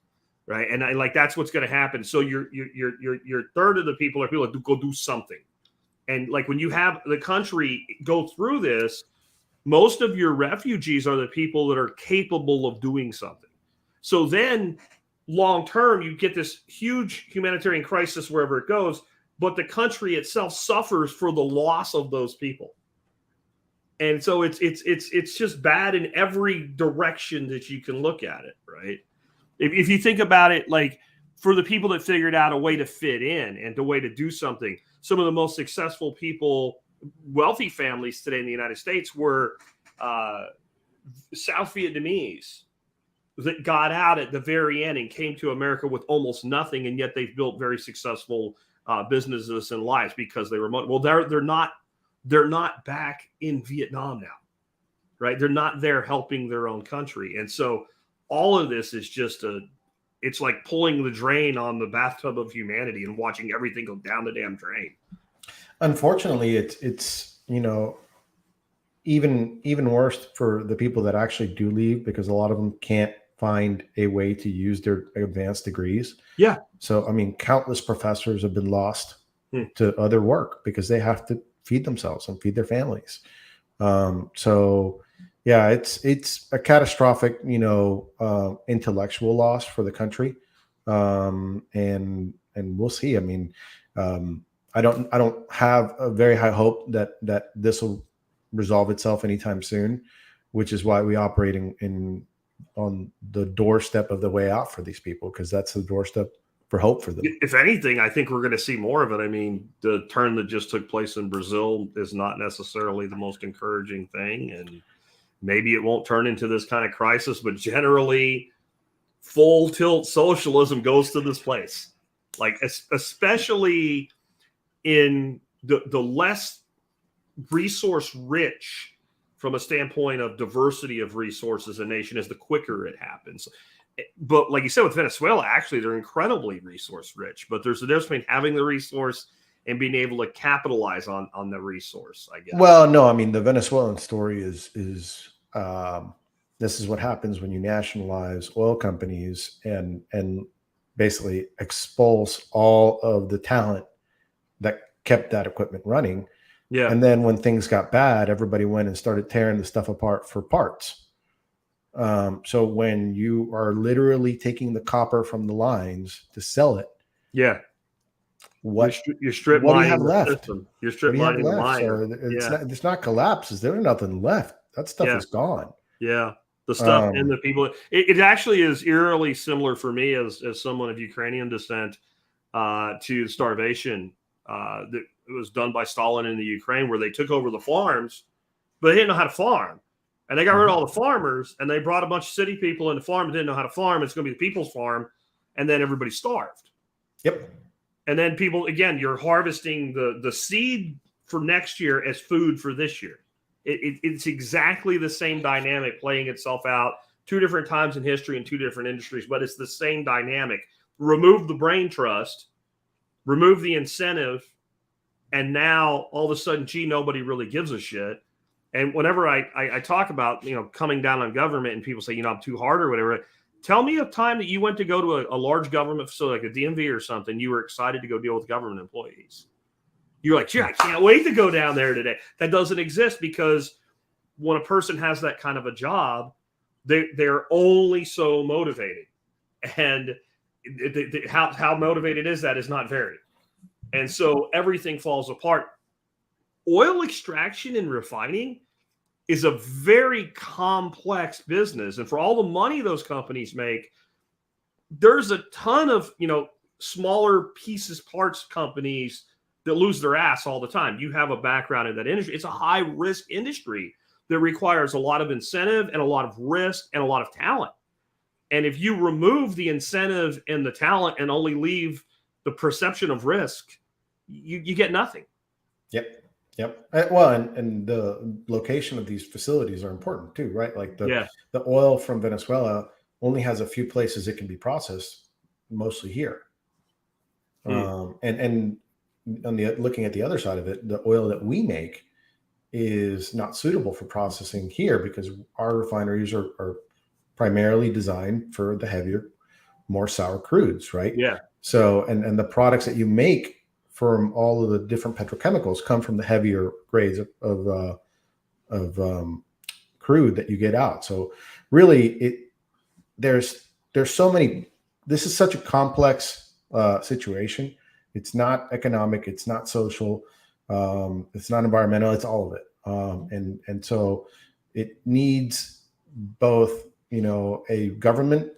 Right. And that's what's going to happen. So your third of the people are people that go do something. And like when you have the country go through this, most of your refugees are the people that are capable of doing something. So then long term, you get this huge humanitarian crisis wherever it goes. But the country itself suffers for the loss of those people, and so it's just bad in every direction that you can look at it. Right? If you think about it, like for the people that figured out a way to fit in and a way to do something, some of the most successful people, wealthy families today in the United States were South Vietnamese that got out at the very end and came to America with almost nothing, and yet they've built very successful businesses and lives because they were they're not back in Vietnam now, right? They're not there helping their own country, and so all of this is just it's like pulling the drain on the bathtub of humanity and watching everything go down the damn drain. Unfortunately, it's even worse for the people that actually do leave, because a lot of them can't find a way to use their advanced degrees. Yeah. So, I mean, countless professors have been lost to other work because they have to feed themselves and feed their families. So yeah, it's a catastrophic, intellectual loss for the country. And we'll see. I mean, I don't have a very high hope that this will resolve itself anytime soon, which is why we operate on the doorstep of the way out for these people, because that's the doorstep for hope for them. If anything, I think we're going to see more of it. I mean, the turn that just took place in Brazil is not necessarily the most encouraging thing, and maybe it won't turn into this kind of crisis, but generally full tilt socialism goes to this place, like especially in the less resource rich from a standpoint of diversity of resources a nation is, the quicker it happens. But like you said, with Venezuela, actually, they're incredibly resource rich. But there's a difference between having the resource and being able to capitalize on the resource, I guess. Well, no, I mean, the Venezuelan story is this is what happens when you nationalize oil companies and basically expose all of the talent that kept that equipment running. Yeah. And then when things got bad, everybody went and started tearing the stuff apart for parts. So when you are literally taking the copper from the lines to sell it, yeah, what you're strip what do you mining have the left? system. You're strip mining the miner. So it's not collapses. There's nothing left. That stuff is gone. Yeah. The stuff and the people. It actually is eerily similar for me as someone of Ukrainian descent to starvation that was done by Stalin in the Ukraine, where they took over the farms, but they didn't know how to farm. And they got rid of all the farmers, and they brought a bunch of city people in the farm and didn't know how to farm. It's going to be the people's farm. And then everybody starved. Yep. And then people, again, you're harvesting the seed for next year as food for this year. It's exactly the same dynamic playing itself out, two different times in history and two different industries, but it's the same dynamic. Remove the brain trust, remove the incentive, and now all of a sudden, nobody really gives a shit. And whenever I talk about, coming down on government and people say, I'm too hard or whatever, tell me a time that you went to go to a large government facility like a DMV or something, you were excited to go deal with government employees. You're like, I can't wait to go down there today. That doesn't exist, because when a person has that kind of a job, they're only so motivated. And how motivated is that is not varied. And so everything falls apart. Oil extraction and refining is a very complex business. And for all the money those companies make, there's a ton of, smaller parts companies that lose their ass all the time. You have a background in that industry. It's a high risk industry that requires a lot of incentive and a lot of risk and a lot of talent. And if you remove the incentive and the talent and only leave the perception of risk, you get nothing. Yep. Well, and the location of these facilities are important too, right? Like the oil from Venezuela only has a few places it can be processed, mostly here. And looking at the other side of it, the oil that we make is not suitable for processing here because our refineries are primarily designed for the heavier, more sour crudes, right? Yeah. So, and the products that you make from all of the different petrochemicals come from the heavier grades of crude that you get out. So, really, there's so many. This is such a complex situation. It's not economic. It's not social. It's not environmental. It's all of it. And so it needs both, a government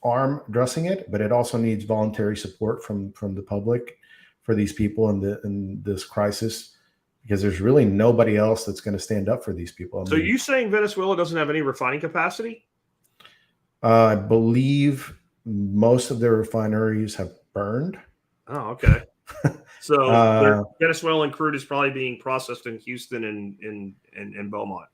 arm addressing it, but it also needs voluntary support from the public for these people in this crisis, because there's really nobody else that's going to stand up for these people. So you saying Venezuela doesn't have any refining capacity? I believe most of their refineries have burned. Oh, okay. So Venezuelan crude is probably being processed in Houston and Beaumont.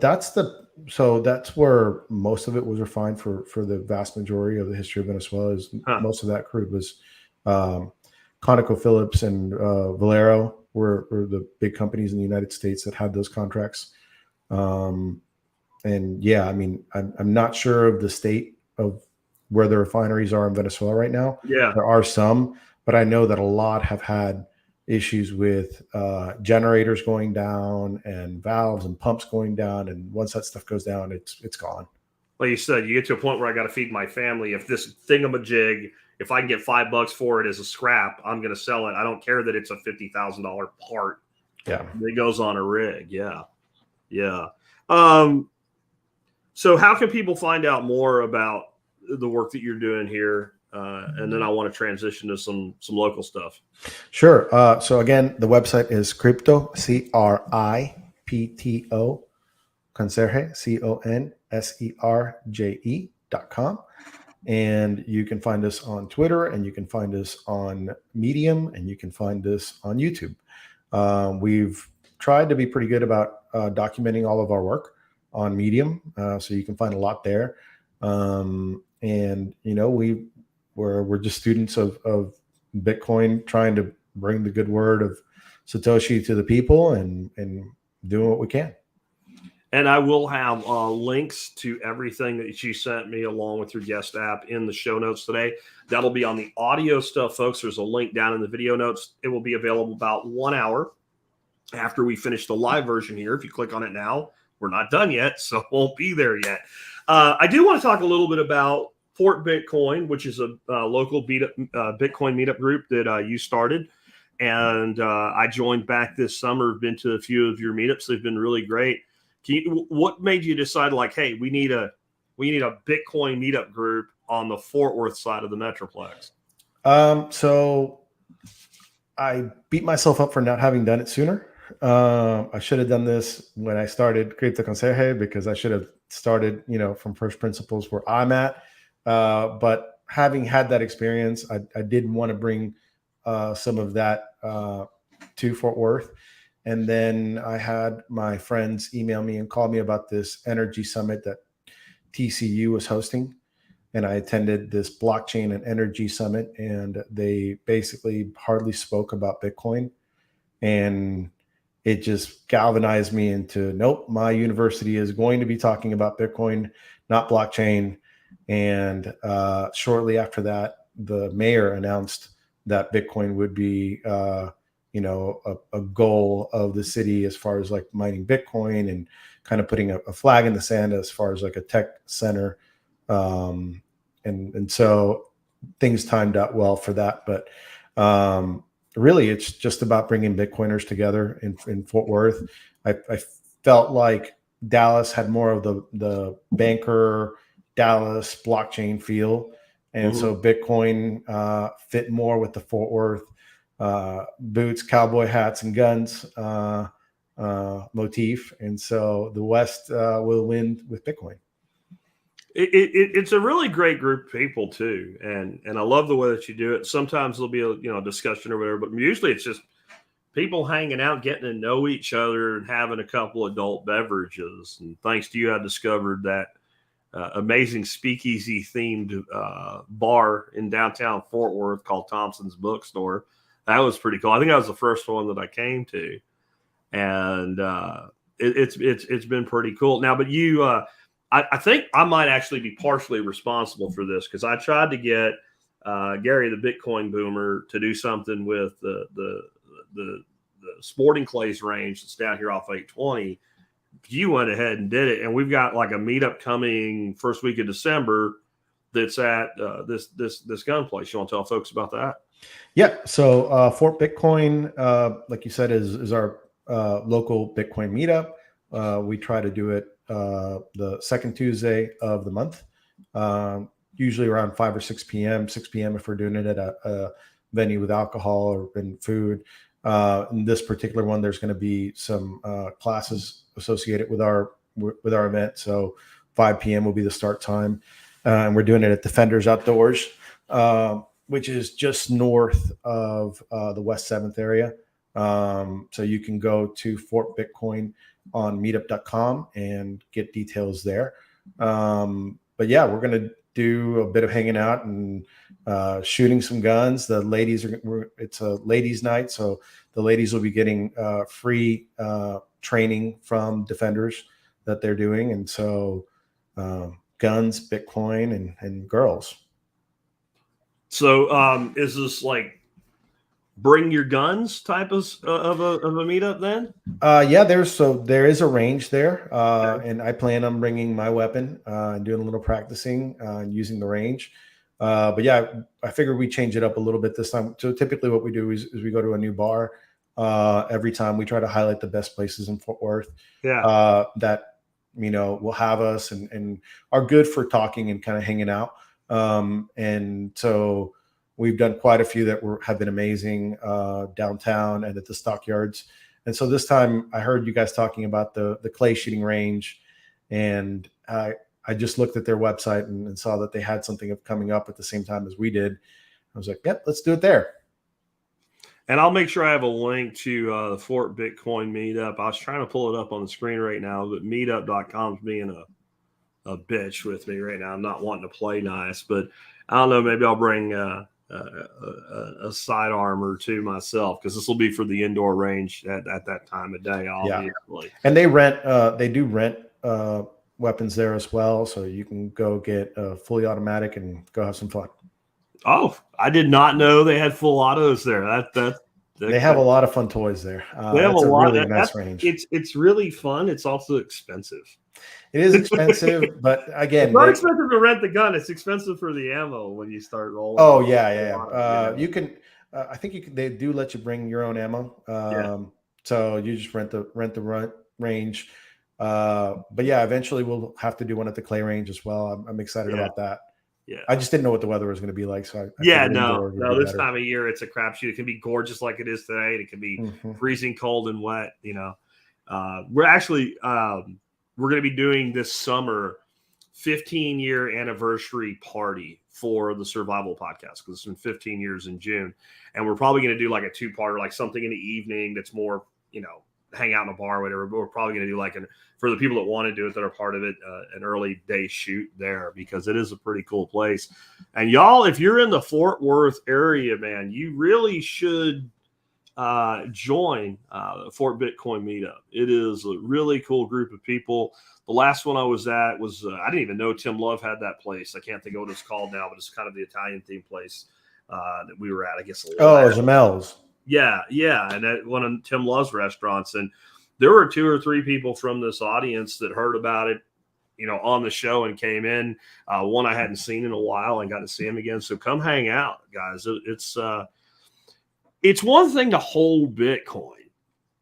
That's where most of it was refined for the vast majority of the history of Venezuela. Most of that crude was ConocoPhillips and Valero were the big companies in the United States that had those contracts. And yeah, I mean, I'm not sure of the state of where the refineries are in Venezuela right now. Yeah, there are some, but I know that a lot have had issues with generators going down and valves and pumps going down. And once that stuff goes down, it's gone. Like you said, you get to a point where I got to feed my family. If this thingamajig, if I can get $5 for it as a scrap, I'm going to sell it. I don't care that it's a $50,000 part. Yeah, it goes on a rig. Yeah. So how can people find out more about the work that you're doing here? And then I want to transition to some local stuff. Sure. So again, the website is Cripto, CRIPTO, Conserje, CONSERJE.com. And you can find us on Twitter, and you can find us on Medium, and you can find us on YouTube. We've tried to be pretty good about documenting all of our work on Medium, so you can find a lot there. And we're just students of Bitcoin, trying to bring the good word of Satoshi to the people and doing what we can. And I will have links to everything that you sent me along with your guest app in the show notes today. That'll be on the audio stuff, folks. There's a link down in the video notes. It will be available about 1 hour after we finish the live version here. If you click on it now, we're not done yet, so it won't be there yet. I do want to talk a little bit about Fort Bitcoin, which is a local Bitcoin meetup group that you started. And I joined back this summer, been to a few of your meetups. They've been really great. What made you decide, like, hey, we need a Bitcoin meetup group on the Fort Worth side of the Metroplex? So I beat myself up for not having done it sooner. I should have done this when I started Cripto Conserje, because I should have started, from first principles where I'm at. But having had that experience, I did want to bring some of that to Fort Worth. And then I had my friends email me and call me about this energy summit that TCU was hosting. And I attended this blockchain and energy summit, and they basically hardly spoke about Bitcoin. And it just galvanized me into, nope, my university is going to be talking about Bitcoin, not blockchain. And shortly after that, the mayor announced that Bitcoin would be a goal of the city as far as like mining Bitcoin, and kind of putting a flag in the sand as far as like a tech center. And so things timed out well for that. But really, it's just about bringing Bitcoiners together in Fort Worth. I felt like Dallas had more of the banker Dallas blockchain feel. And so Bitcoin fit more with the Fort Worth boots, cowboy hats, and guns motif. And so the West will win with Bitcoin. It's a really great group of people too, and I love the way that you do it. Sometimes there'll be a discussion or whatever, but usually it's just people hanging out, getting to know each other, and having a couple adult beverages. And thanks to you, I discovered that amazing speakeasy themed bar in downtown Fort Worth called Thompson's Bookstore. That was pretty cool. I think that was the first one that I came to, and it's been pretty cool. Now, but you, I think I might actually be partially responsible for this because I tried to get Gary, the Bitcoin boomer, to do something with the sporting clays range that's down here off 820. You went ahead and did it, and we've got like a meetup coming first week of December that's at this gun place. You want to tell folks about that? Yeah. So Fort Bitcoin, like you said, is our local Bitcoin meetup. We try to do it the second Tuesday of the month, usually around 5 or 6 p.m. 6 p.m. if we're doing it at a venue with alcohol or and food. In this particular one, there's going to be some classes associated with our event. So 5 p.m. will be the start time, and we're doing it at Defenders Outdoors, which is just north of the West 7th area. So you can go to Fort Bitcoin on meetup.com and get details there. But yeah, we're going to do a bit of hanging out and shooting some guns. The ladies it's a ladies' night, so the ladies will be getting free training from Defenders that they're doing, and so guns, Bitcoin, and girls. So is this like bring your guns type of a meetup then? Yeah, there is a range there, and I plan on bringing my weapon and doing a little practicing and using the range. But yeah, I figured we change it up a little bit this time. So typically what we do is we go to a new bar. Every time we try to highlight the best places in Fort Worth that, will have us and are good for talking and kind of hanging out. And so we've done quite a few that have been amazing downtown and at the stockyards. And so this time I heard you guys talking about the clay shooting range, and I just looked at their website and saw that they had something coming up at the same time as we did. I was like, yep, let's do it there. And I'll make sure I have a link to the Fort Bitcoin meetup. I was trying to pull it up on the screen right now, but meetup.com is being a bitch with me right now. I'm not wanting to play nice, but I don't know. Maybe I'll bring a sidearm or two myself, because this will be for the indoor range at that time of day, obviously. And they do rent weapons there as well, so you can go get a fully automatic and go have some fun. Oh, I did not know they had full autos there. They have a lot of fun toys there. They have a lot. Really nice range. It's really fun. It's also expensive. It is expensive, but again, it's not expensive to rent the gun. It's expensive for the ammo when you start rolling. Oh yeah. You can. I think they do let you bring your own ammo. So you just rent the range. But yeah, eventually we'll have to do one at the clay range as well. I'm excited about that. Yeah, I just didn't know what the weather was going to be like. So no, this time of year it's a crapshoot. It can be gorgeous like it is today. It can be freezing cold and wet. We're actually we're going to be doing this summer 15-year anniversary party for the Survival Podcast, because it's been 15 years in June, and we're probably going to do like a two-parter, like something in the evening that's more, hang out in a bar or whatever. But we're probably going to do for the people that want to do it, that are part of it, an early day shoot there, because it is a pretty cool place. And y'all, if you're in the Fort Worth area, man, you really should join the Fort Bitcoin meetup. It is a really cool group of people. The last one I was at was, I didn't even know Tim Love had that place. I can't think of what it's called now, but it's kind of the Italian themed place that we were at, I guess. Jamel's. Yeah. And at one of Tim Love's restaurants. And there were 2 or 3 people from this audience that heard about it, on the show and came in. One I hadn't seen in a while and got to see him again. So come hang out, guys. It's one thing to hold Bitcoin.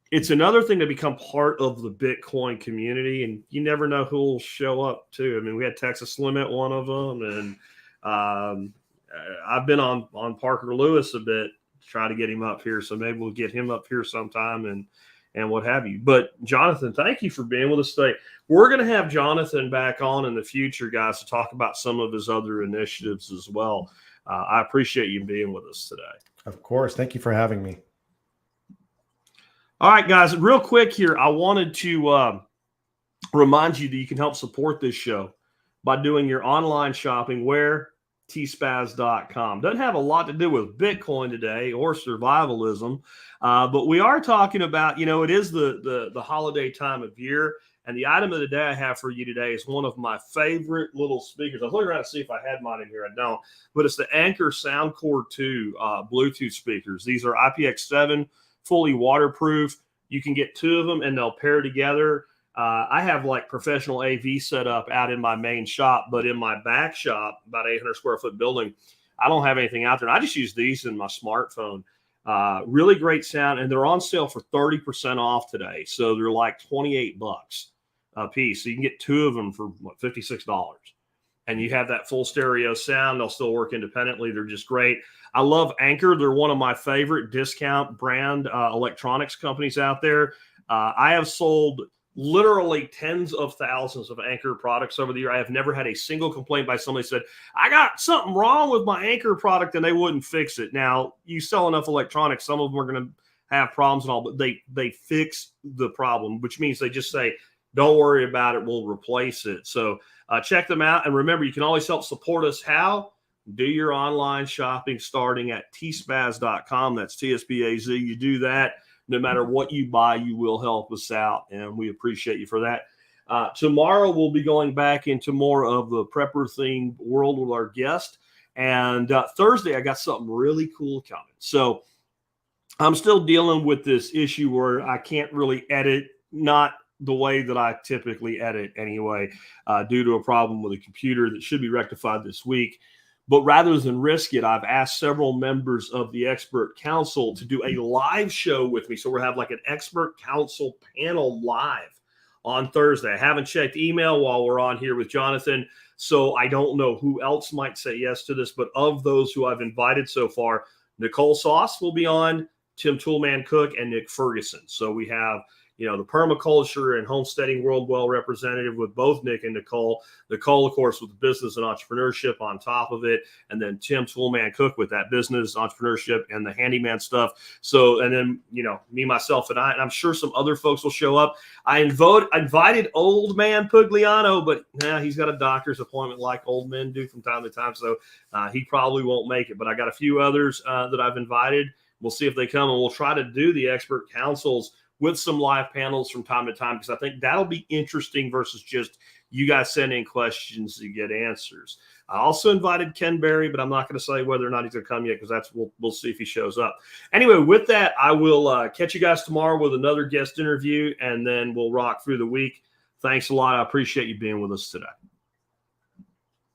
It's another thing to become part of the Bitcoin community, and you never know who will show up too. I mean, we had Texas Slim at one of them, and I've been on Parker Lewis a bit to try to get him up here. So maybe we'll get him up here sometime and what have you. But Johnathan, thank you for being with us today. We're going to have Johnathan back on in the future, guys, to talk about some of his other initiatives as well. I appreciate you being with us today. Of course. Thank you for having me. All right, guys, real quick here. I wanted to remind you that you can help support this show by doing your online shopping where? tspaz.com. Doesn't have a lot to do with Bitcoin today or survivalism, but we are talking about, it is the holiday time of year. And the item of the day I have for you today is one of my favorite little speakers. I was looking around to see if I had mine in here. I don't, but it's the Anker Soundcore 2 Bluetooth speakers. These are IPX7, fully waterproof. You can get 2 of them and they'll pair together. I have like professional AV set up out in my main shop, but in my back shop, about 800 square foot building, I don't have anything out there. I just use these in my smartphone. Really great sound, and they're on sale for 30% off today. So they're like $28 a piece. So you can get 2 of them for what, $56. And you have that full stereo sound. They'll still work independently. They're just great. I love Anker. They're one of my favorite discount brand electronics companies out there. I have sold literally tens of thousands of Anker products over the year. I have never had a single complaint by somebody who said, I got something wrong with my Anker product, and they wouldn't fix it. Now, you sell enough electronics, some of them are going to have problems and all, but they fix the problem, which means they just say, don't worry about it, we'll replace it. So check them out. And remember, you can always help support us. How? Do your online shopping starting at tspaz.com. That's TSPAZ. You do that. No matter what you buy, you will help us out, and we appreciate you for that. Tomorrow, we'll be going back into more of the prepper-themed world with our guest. And Thursday, I got something really cool coming. So I'm still dealing with this issue where I can't really edit, not the way that I typically edit anyway, due to a problem with a computer that should be rectified this week. But rather than risk it, I've asked several members of the expert council to do a live show with me. So we'll have like an expert council panel live on Thursday. I haven't checked email while we're on here with Johnathan, so I don't know who else might say yes to this. But of those who I've invited so far, Nicole Sauce will be on, Tim Toolman Cook, and Nick Ferguson. So we have the permaculture and homesteading world well represented with both Nick and Nicole. Nicole, of course, with the business and entrepreneurship on top of it. And then Tim Toolman Cook with that business, entrepreneurship, and the handyman stuff. So, and then, me, myself, and I'm sure some other folks will show up. I invited old man Pugliano, but he's got a doctor's appointment like old men do from time to time. So he probably won't make it. But I got a few others that I've invited. We'll see if they come, and we'll try to do the expert councils with some live panels from time to time, because I think that'll be interesting versus just you guys sending questions to get answers. I also invited Ken Berry, but I'm not going to say whether or not he's going to come yet, because we'll see if he shows up. Anyway, with that, I will catch you guys tomorrow with another guest interview, and then we'll rock through the week. Thanks a lot. I appreciate you being with us today.